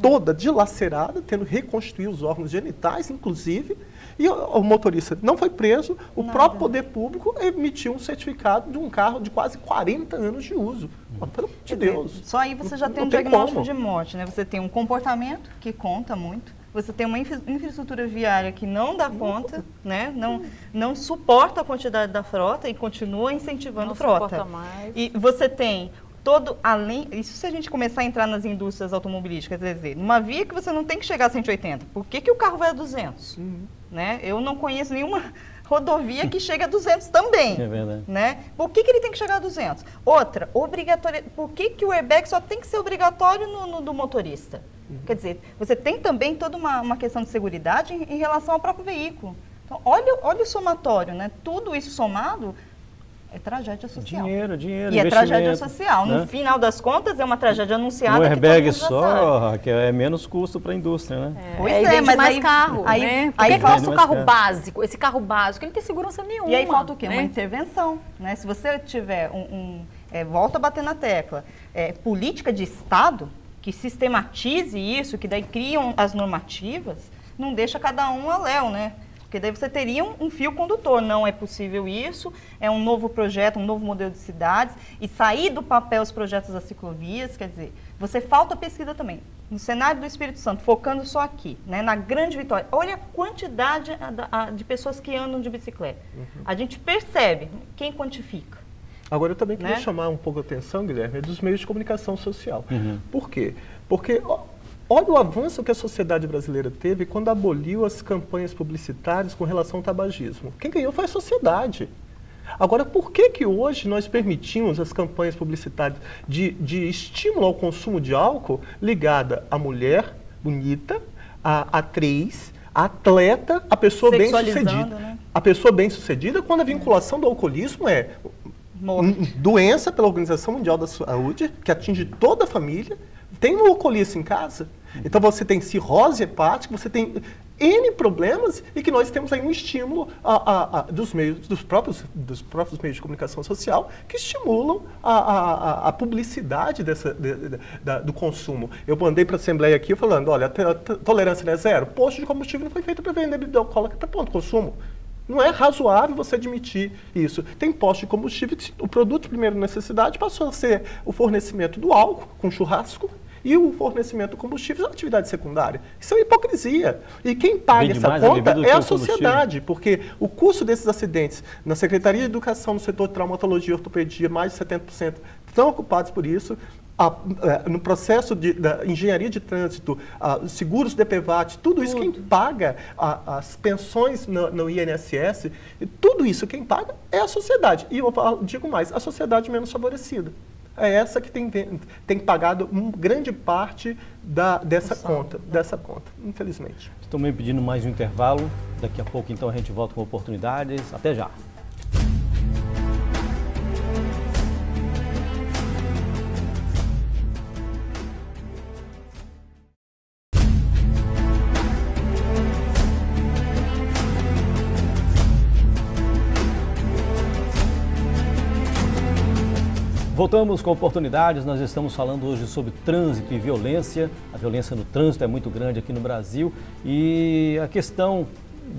toda dilacerada, tendo que reconstruir os órgãos genitais, inclusive, e o motorista não foi preso, o próprio poder público emitiu um certificado de um carro de quase 40 anos de uso. Pelo amor de Deus. Só aí você já tem um diagnóstico de morte, né? Você tem um comportamento que conta muito, você tem uma infraestrutura viária que não dá conta, né? Não suporta a quantidade da frota e continua incentivando a frota. Mais. E você tem isso se a gente começar a entrar nas indústrias automobilísticas, quer dizer, numa via que você não tem que chegar a 180, por que o carro vai a 200? Né? Eu não conheço nenhuma rodovia que chega a 200 também. É verdade. Né? Por que ele tem que chegar a 200? Outra, por que o airbag só tem que ser obrigatório no do motorista? Quer dizer, você tem também toda uma questão de seguridade em relação ao próprio veículo. Então, olha o somatório, né? Tudo isso somado é tragédia social. Dinheiro, e é tragédia social. Né? No final das contas, é uma tragédia anunciada. Um airbag que todo mundo já sabe. que é menos custo para a indústria, né? Pois vende mas mais carro, né? Por que nosso carro básico, esse carro básico, ele não tem segurança nenhuma. E aí falta o quê? Né? Uma intervenção. Né? Se você tiver volta a bater na tecla, política de Estado, que sistematize isso, que daí criam as normativas, não deixa cada um a léu, né? Porque daí você teria um fio condutor. Não é possível isso, é um novo projeto, um novo modelo de cidades, e sair do papel os projetos das ciclovias, quer dizer, você falta pesquisa também. No cenário do Espírito Santo, focando só aqui, né, na Grande Vitória, olha a quantidade de pessoas que andam de bicicleta. A gente percebe, quem quantifica? Agora, eu também queria chamar um pouco a atenção, Guilherme, dos meios de comunicação social. Por quê? Porque olha o avanço que a sociedade brasileira teve quando aboliu as campanhas publicitárias com relação ao tabagismo. Quem ganhou foi a sociedade. Agora, por que hoje nós permitimos as campanhas publicitárias de estímulo ao consumo de álcool ligada à mulher bonita, à atriz, à atleta, à pessoa bem-sucedida? Né? A pessoa bem-sucedida, quando a vinculação do alcoolismo é doença pela Organização Mundial da Saúde, que atinge toda a família, tem um alcoolista em casa. Então você tem cirrose hepática, você tem N problemas e que nós temos aí um estímulo dos próprios meios de comunicação social que estimulam a publicidade do consumo. Eu mandei para a Assembleia aqui falando, olha, a tolerância não é zero. Posto de combustível não foi feito para vender bebida alcoólica para ponto de consumo. Não é razoável você admitir isso. Tem posto de combustível que o produto de primeira necessidade passou a ser o fornecimento do álcool com churrasco e o fornecimento do combustível é uma atividade secundária. Isso é uma hipocrisia. E quem paga essa conta é a sociedade, porque o custo desses acidentes na Secretaria de Educação, no setor de traumatologia e ortopedia, mais de 70% estão ocupados por isso. No processo da engenharia de trânsito, seguros DPVAT, tudo isso quem paga, as pensões no INSS, tudo isso quem paga é a sociedade. E eu digo mais, a sociedade menos favorecida. É essa que tem pagado grande parte dessa conta, infelizmente. Estou me pedindo mais um intervalo, daqui a pouco então a gente volta com oportunidades. Até já! Voltamos com oportunidades, nós estamos falando hoje sobre trânsito e violência. A violência no trânsito é muito grande aqui no Brasil e a questão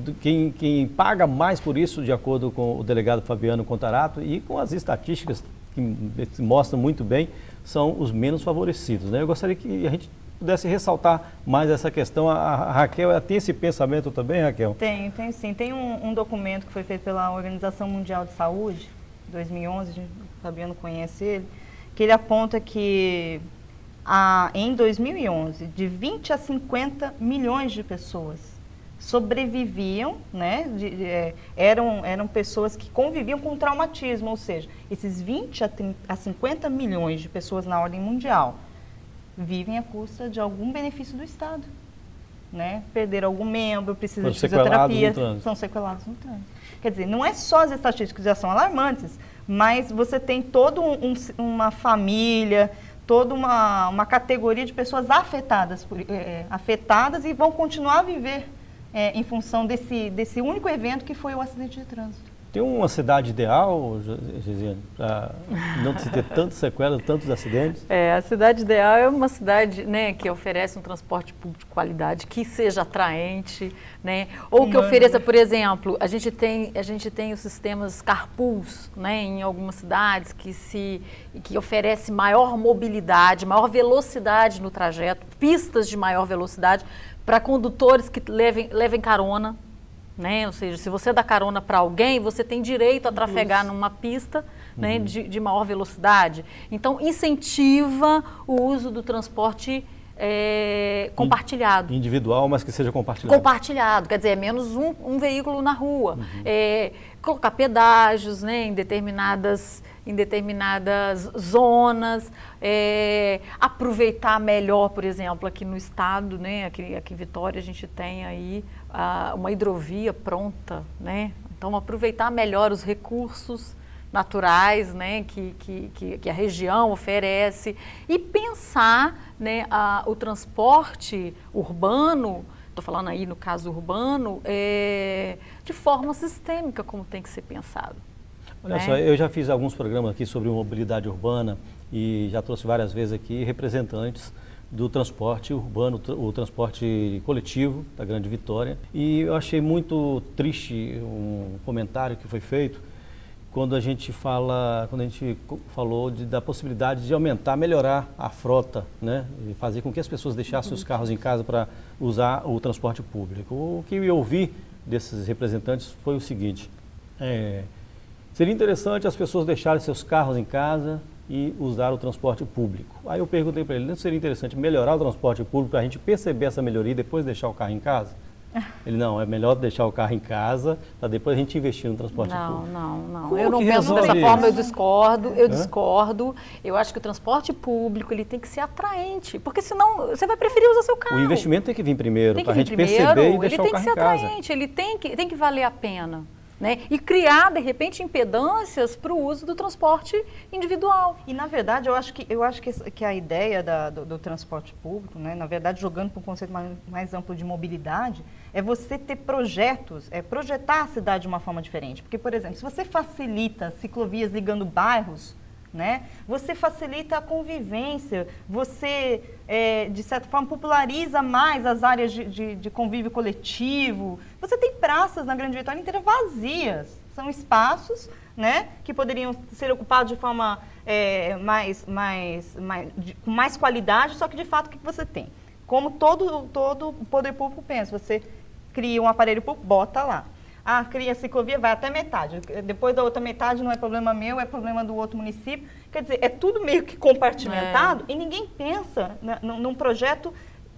de quem paga mais por isso, de acordo com o delegado Fabiano Contarato e com as estatísticas que mostram muito bem, são os menos favorecidos, né? Eu gostaria que a gente pudesse ressaltar mais essa questão. A Raquel tem esse pensamento também, Raquel? Tem sim. Tem um documento que foi feito pela Organização Mundial de Saúde, 2011, o Fabiano conhece ele, que ele aponta que em 2011, de 20 a 50 milhões de pessoas sobreviviam, né, eram pessoas que conviviam com traumatismo, ou seja, esses 20 a 50 milhões de pessoas na ordem mundial vivem à custa de algum benefício do Estado. Né? Perderam algum membro, precisam de fisioterapia, são sequelados no trânsito. Quer dizer, não é só as estatísticas já são alarmantes, mas você tem toda uma família, toda uma categoria de pessoas afetadas e vão continuar a viver em função desse único evento que foi o acidente de trânsito. Tem uma cidade ideal, Gisiane, para não se ter tantas sequelas, tantos acidentes? A cidade ideal é uma cidade, né, que oferece um transporte público de qualidade, que seja atraente, né, ou que ofereça, por exemplo, a gente tem os sistemas carpools, né, em algumas cidades que oferece maior mobilidade, maior velocidade no trajeto, pistas de maior velocidade para condutores que levem carona. Né? Ou seja, se você dá carona para alguém, você tem direito a trafegar numa pista, né, de maior velocidade. Então, incentiva o uso do transporte compartilhado. Individual, mas que seja compartilhado. Compartilhado, quer dizer, é menos um veículo na rua. Colocar pedágios, né, em determinadas zonas, aproveitar melhor, por exemplo, aqui no estado, né, aqui em Vitória a gente tem aí uma hidrovia pronta, né? Então aproveitar melhor os recursos naturais, né, que a região oferece e pensar, né, o transporte urbano, estou falando aí no caso urbano, de forma sistêmica, como tem que ser pensado. Olha só, eu já fiz alguns programas aqui sobre mobilidade urbana e já trouxe várias vezes aqui representantes do transporte urbano, o transporte coletivo da Grande Vitória. E eu achei muito triste um comentário que foi feito quando a gente falou da possibilidade de aumentar, melhorar a frota, né, e fazer com que as pessoas deixassem os carros em casa para usar o transporte público. O que eu ouvi desses representantes foi o seguinte: seria interessante as pessoas deixarem seus carros em casa e usar o transporte público. Aí eu perguntei para ele, não seria interessante melhorar o transporte público para a gente perceber essa melhoria e depois deixar o carro em casa? Ele, não, é melhor deixar o carro em casa, para depois a gente investir no transporte Não, público. não. Como Eu não que penso resolve dessa forma, eu isso? discordo. Eu acho que o transporte público ele tem que ser atraente, porque senão você vai preferir usar seu carro. O investimento tem que vir primeiro, Tem que para a vir gente primeiro, perceber e ele deixar tem o carro que ser em casa. atraente, ele tem que valer a pena. Né? E criar, de repente, impedâncias para o uso do transporte individual. E, na verdade, eu acho que a ideia do transporte público, né, na verdade, jogando para um conceito mais amplo de mobilidade, é você ter projetos, projetar a cidade de uma forma diferente. Porque, por exemplo, se você facilita ciclovias ligando bairros, né, você facilita a convivência, você, de certa forma, populariza mais as áreas de convívio coletivo. Você tem praças na Grande Vitória inteira vazias. São espaços, né, que poderiam ser ocupados de forma com mais qualidade, só que, de fato, o que você tem? Como todo o poder público pensa, você cria um aparelho público, bota lá. Cria a ciclovia, vai até metade. Depois da outra metade não é problema meu, é problema do outro município. Quer dizer, é tudo meio que compartimentado e ninguém pensa num projeto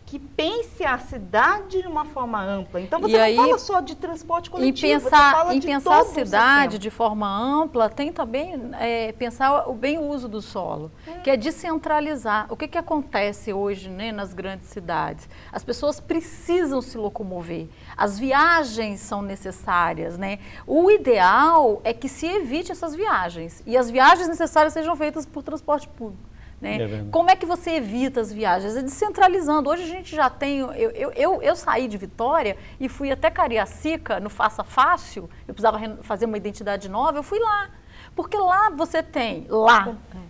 que pense a cidade de uma forma ampla. Então, você não fala só de transporte coletivo, você fala de pensar todo a cidade sistema. de forma ampla, tem também pensar bem o uso do solo, que é descentralizar. O que acontece hoje, né, nas grandes cidades? As pessoas precisam se locomover, as viagens são necessárias, né? O ideal é que se evite essas viagens, e as viagens necessárias sejam feitas por transporte público. Né? Como é que você evita as viagens? É descentralizando. Hoje a gente já tem... Eu saí de Vitória e fui até Cariacica, no Faça Fácil, eu precisava fazer uma identidade nova, eu fui lá. Porque lá você tem,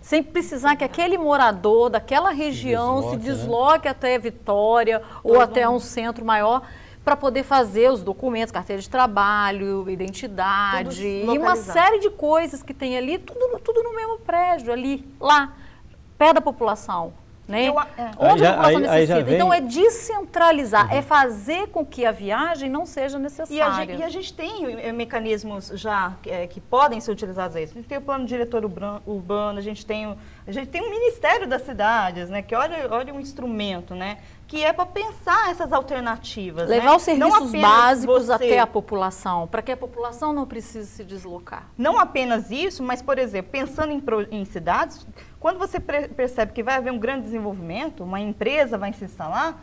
sem precisar que aquele morador daquela região se desloque até Vitória ou até um centro maior, para poder fazer os documentos, carteira de trabalho, identidade e uma série de coisas que tem ali, tudo no mesmo prédio, ali, lá. Pé da população, né? Onde a população necessita. Então, é descentralizar, é fazer com que a viagem não seja necessária. E a gente tem mecanismos já que podem ser utilizados aí. A gente tem o plano diretor urbano, a gente tem o Ministério das Cidades, né? Que olha um instrumento, né? Que é para pensar essas alternativas. Levar os serviços básicos até a população, para que a população não precise se deslocar. Não apenas isso, mas, por exemplo, pensando em cidades, quando você percebe que vai haver um grande desenvolvimento, uma empresa vai se instalar,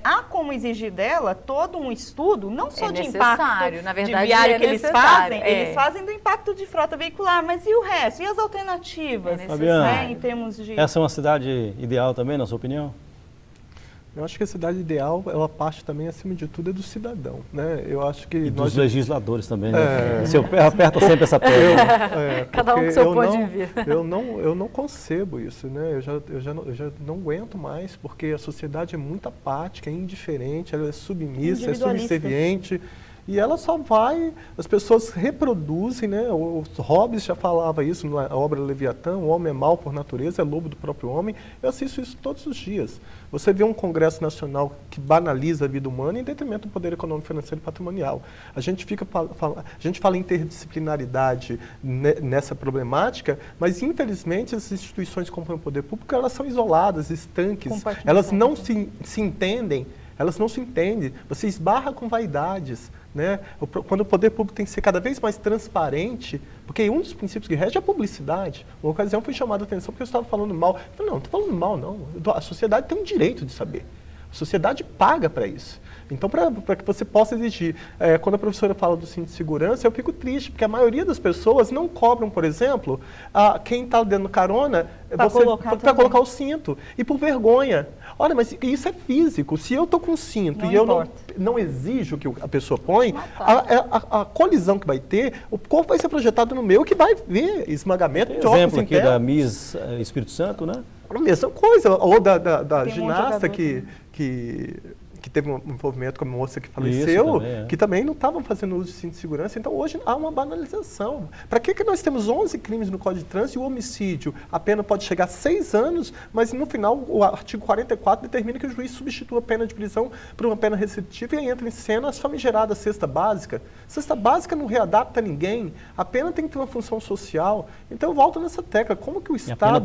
há como exigir dela todo um estudo, não só de impacto na verdade, de viário que eles fazem do impacto de frota veicular, mas e o resto? E as alternativas? Fabiana, em termos de... Essa é uma cidade ideal também, na sua opinião? Eu acho que a cidade ideal, ela parte também, acima de tudo, é do cidadão, né? Eu acho que e dos legisladores também, né? Seu pé aperta sempre essa pedra. Cada um com seu ponto de vista. Eu não concebo isso, né? Eu já não aguento mais, porque a sociedade é muito apática, é indiferente, ela é submissa, é subserviente. E ela só vai, as pessoas reproduzem, né? O Hobbes já falava isso na obra Leviatã, o homem é mau por natureza, é lobo do próprio homem. Eu assisto isso todos os dias. Você vê um Congresso Nacional que banaliza a vida humana em detrimento do poder econômico, financeiro e patrimonial. A gente fala em interdisciplinaridade nessa problemática, mas infelizmente as instituições como o poder público, elas são isoladas, estanques, elas não se entendem. Elas não se entendem, você esbarra com vaidades, né? Quando o poder público tem que ser cada vez mais transparente, porque um dos princípios que rege é a publicidade. Uma ocasião fui chamado a atenção porque eu estava falando mal. Eu falei, não estou falando mal não, a sociedade tem um direito de saber, a sociedade paga para isso. Então, para que você possa exigir, quando a professora fala do cinto de segurança, eu fico triste, porque a maioria das pessoas não cobram, por exemplo, quem está dando carona para colocar o cinto, e por vergonha. Olha, mas isso é físico. Se eu estou com cinto e eu não exijo que a pessoa põe, a colisão que vai ter, o corpo vai ser projetado no meu, que vai ver esmagamento de órgãos internos. Exemplo aqui da Miss Espírito Santo, né? A mesma coisa. Ou da ginasta que teve um envolvimento com a moça que faleceu, que também não estavam fazendo uso de cinto de segurança. Então, hoje há uma banalização. Para que nós temos 11 crimes no Código de Trânsito e o homicídio? A pena pode chegar a 6 anos, mas no final o artigo 44 determina que o juiz substitua a pena de prisão por uma pena restritiva e entra em cena as famigeradas cesta básica. Cesta básica não readapta ninguém, a pena tem que ter uma função social. Então, eu volto nessa tecla. Como que o Estado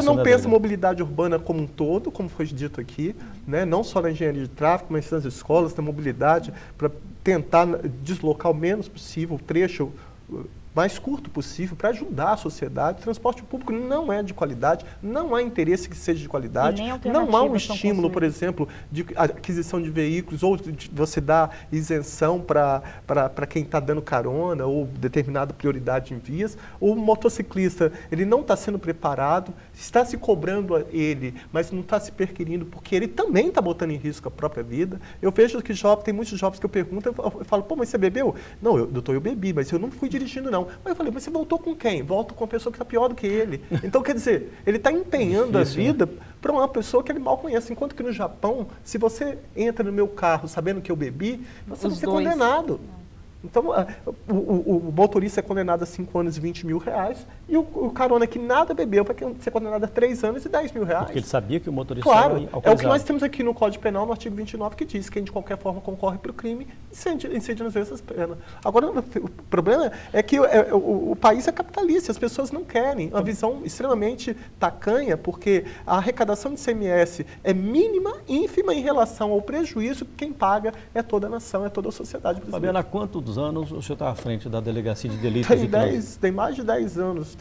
não pensa mobilidade urbana como um todo, como foi dito aqui, né? não só na engenharia de tráfego, mas nas escolas, na mobilidade, para tentar deslocar o menos possível, o trecho mais curto possível, para ajudar a sociedade. O transporte público não é de qualidade, não há interesse que seja de qualidade, não há um estímulo, por exemplo, de aquisição de veículos, ou de você dar isenção para quem está dando carona, ou determinada prioridade em vias. O motociclista, ele não está sendo preparado, está se cobrando a ele, mas não está se perquirindo, porque ele também está botando em risco a própria vida. Eu vejo que tem muitos jovens que eu pergunto, eu falo, pô, mas você bebeu? Não, doutor, eu bebi, mas eu não fui dirigindo, não. Mas eu falei, mas você voltou com quem? Volto com uma pessoa que está pior do que ele. Então, quer dizer, ele está empenhando a vida para uma pessoa que ele mal conhece. Enquanto que no Japão, se você entra no meu carro sabendo que eu bebi, você vai ser condenado. Então, o motorista é condenado a 5 anos e 20 mil reais, e o carona que nada bebeu vai ser condenado a 3 anos e 10 mil reais. Porque ele sabia que o motorista claro, era alcoolizado. É o que nós temos aqui no Código Penal, no artigo 29, que diz que quem de qualquer forma concorre para o crime incide nas vezes pena. Agora, o problema é que o país é capitalista, as pessoas não querem. Uma visão extremamente tacanha, porque a arrecadação de ICMS é mínima, ínfima em relação ao prejuízo que quem paga é toda a nação, é toda a sociedade brasileira. Fabiana, há quantos anos o senhor está à frente da Delegacia de Delitos de Trânsito? Tem mais de 10 anos.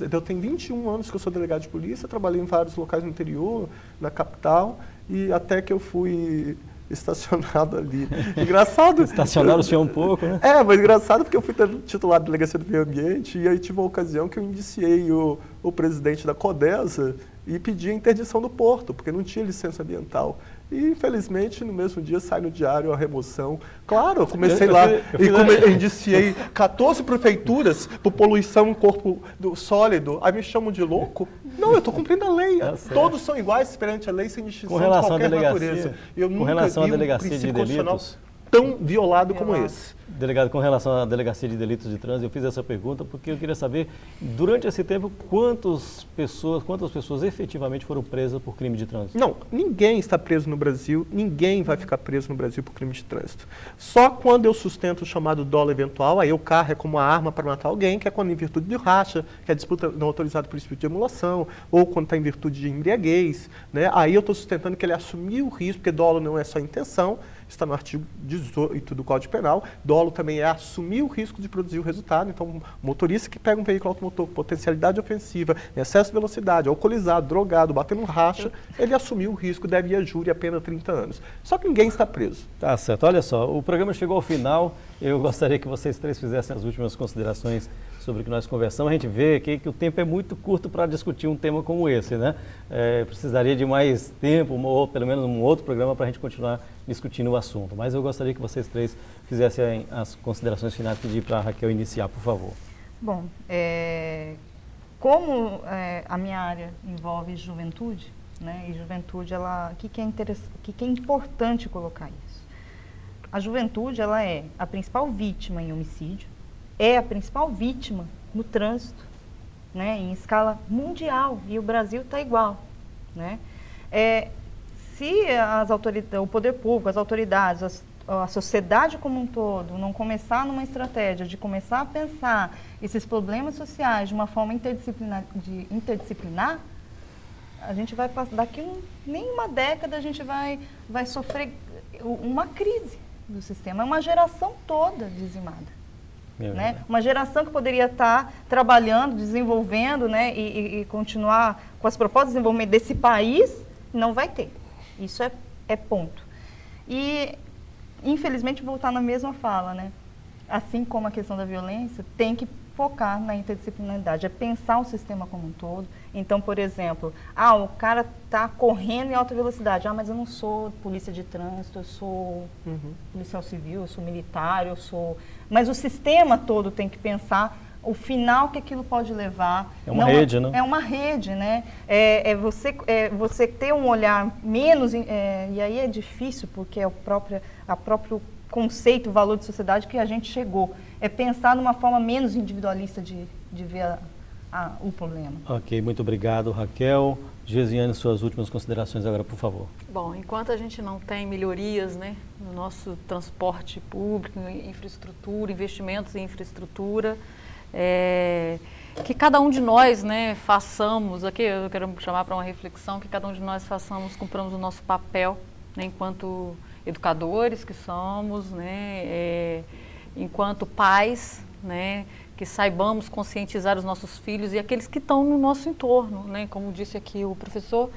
Eu tenho 21 anos que eu sou delegado de polícia, trabalhei em vários locais no interior, na capital, e até que eu fui estacionado ali. Engraçado. Estacionaram o senhor um pouco, né? Mas engraçado porque eu fui titular da Delegacia do Meio Ambiente, e aí tive uma ocasião que eu indiciei o presidente da Codesa e pedi a interdição do porto, porque não tinha licença ambiental. E, infelizmente, no mesmo dia sai no diário a remoção. Claro, eu comecei lá e indiciei 14 prefeituras por poluição em corpo sólido. Aí me chamam de louco. Não, eu estou cumprindo a lei. Todos são iguais perante a lei, sem distinção de qualquer natureza. Eu com relação à nunca vi Delegacia de Delitos, tão violado como esse. Delegado, com relação à Delegacia de Delitos de Trânsito, eu fiz essa pergunta porque eu queria saber, durante esse tempo, quantas pessoas efetivamente foram presas por crime de trânsito? Não, ninguém está preso no Brasil, ninguém vai ficar preso no Brasil por crime de trânsito. Só quando eu sustento o chamado dolo eventual, aí o carro é como uma arma para matar alguém, que é quando em virtude de racha, que é disputa não autorizada por espírito de emulação, ou quando está em virtude de embriaguez, né? Aí eu estou sustentando que ele assumiu o risco, porque dolo não é só intenção, está no artigo 18 do Código Penal. Dolo também é assumir o risco de produzir o resultado. Então, o motorista que pega um veículo automotor com potencialidade ofensiva, em excesso de velocidade, alcoolizado, drogado, batendo racha, ele assumiu o risco, deve ir a júri apenas 30 anos. Só que ninguém está preso. Tá certo. Olha só, o programa chegou ao final. Eu gostaria que vocês três fizessem as últimas considerações sobre o que nós conversamos. A gente vê aqui que o tempo é muito curto para discutir um tema como esse, né? Precisaria de mais tempo, ou pelo menos um outro programa para a gente continuar discutindo o assunto. Mas eu gostaria que vocês três fizessem as considerações finais. Pedir para a Raquel iniciar, por favor. Bom, como a minha área envolve juventude, né? E juventude, o que é importante colocar isso? A juventude, ela é a principal vítima em homicídio, é a principal vítima no trânsito, né, em escala mundial, e o Brasil está igual, né? Se o poder público, as autoridades, a sociedade como um todo não começar numa estratégia de começar a pensar esses problemas sociais de uma forma interdisciplinar, a gente vai passar, daqui nem uma década a gente vai sofrer uma crise do sistema. É uma geração toda dizimada. Né? Uma geração que poderia estar trabalhando, desenvolvendo, né? e continuar com as propostas de desenvolvimento desse país, não vai ter. Isso é ponto. E, infelizmente, voltar na mesma fala, né? Assim como a questão da violência, tem que focar na interdisciplinaridade, é pensar o sistema como um todo. Então, por exemplo, o cara está correndo em alta velocidade. Mas eu não sou polícia de trânsito, eu sou policial civil, eu sou militar, eu sou... Mas o sistema todo tem que pensar o final que aquilo pode levar. É uma rede, né? É uma rede, né? Você ter um olhar menos... e aí é difícil, porque é o próprio conceito, o valor de sociedade que a gente chegou. É pensar numa forma menos individualista de ver o problema. Ok, muito obrigado, Raquel. Gesiane, suas últimas considerações agora, por favor. Bom, enquanto a gente não tem melhorias, né, no nosso transporte público, infraestrutura, investimentos em infraestrutura, que cada um de nós, né, façamos, aqui eu quero chamar para uma reflexão, que cada um de nós cumpramos o nosso papel, né, enquanto educadores que somos, né, enquanto pais, né, que saibamos conscientizar os nossos filhos e aqueles que estão no nosso entorno, né, como disse aqui o professor,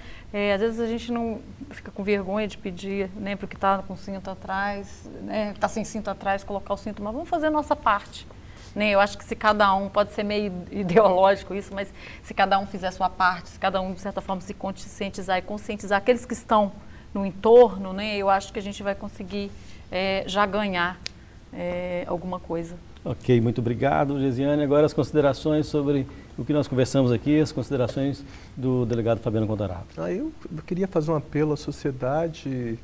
às vezes a gente não fica com vergonha de pedir, né, para o que está com o cinto atrás, né, está sem cinto atrás, colocar o cinto, mas vamos fazer a nossa parte. Né, eu acho que se cada um, pode ser meio ideológico isso, mas se cada um fizer a sua parte, se cada um, de certa forma, se conscientizar e conscientizar aqueles que estão no entorno, né, eu acho que a gente vai conseguir já ganhar alguma coisa. Ok, muito obrigado, Gesiane. Agora as considerações sobre o que nós conversamos aqui, as considerações do delegado Fabiano Contarato. Eu queria fazer um apelo à sociedade,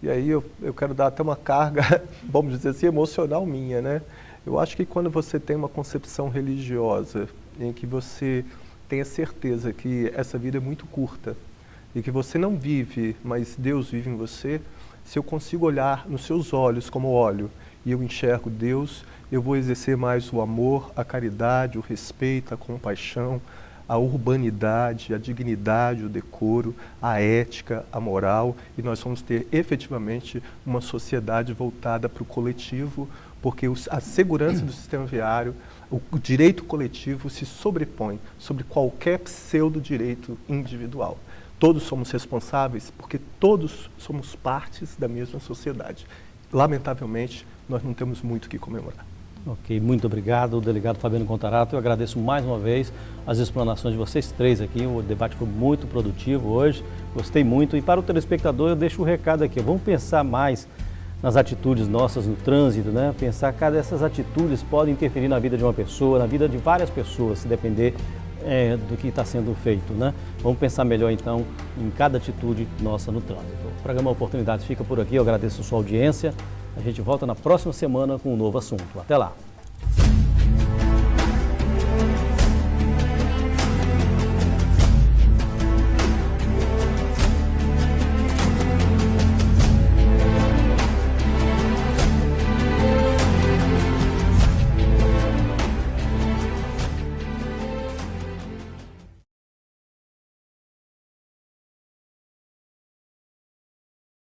e aí eu quero dar até uma carga, vamos dizer assim, emocional minha, né? Eu acho que quando você tem uma concepção religiosa, em que você tem a certeza que essa vida é muito curta, e que você não vive, mas Deus vive em você, se eu consigo olhar nos seus olhos como olho, e eu enxergo Deus, eu vou exercer mais o amor, a caridade, o respeito, a compaixão, a urbanidade, a dignidade, o decoro, a ética, a moral, e nós vamos ter efetivamente uma sociedade voltada para o coletivo, porque a segurança do sistema viário, o direito coletivo se sobrepõe sobre qualquer pseudo-direito individual. Todos somos responsáveis porque todos somos partes da mesma sociedade. Lamentavelmente, nós não temos muito o que comemorar. Ok, muito obrigado, delegado Fabiano Contarato. Eu agradeço mais uma vez as explanações de vocês três aqui. O debate foi muito produtivo hoje, gostei muito. E para o telespectador, eu deixo o recado aqui. Vamos pensar mais nas atitudes nossas no trânsito, né? Pensar que cada dessas atitudes podem interferir na vida de uma pessoa, na vida de várias pessoas, se depender do que está sendo feito, né? Vamos pensar melhor, então, em cada atitude nossa no trânsito. O programa Oportunidades fica por aqui. Eu agradeço a sua audiência. A gente volta na próxima semana com um novo assunto. Até lá!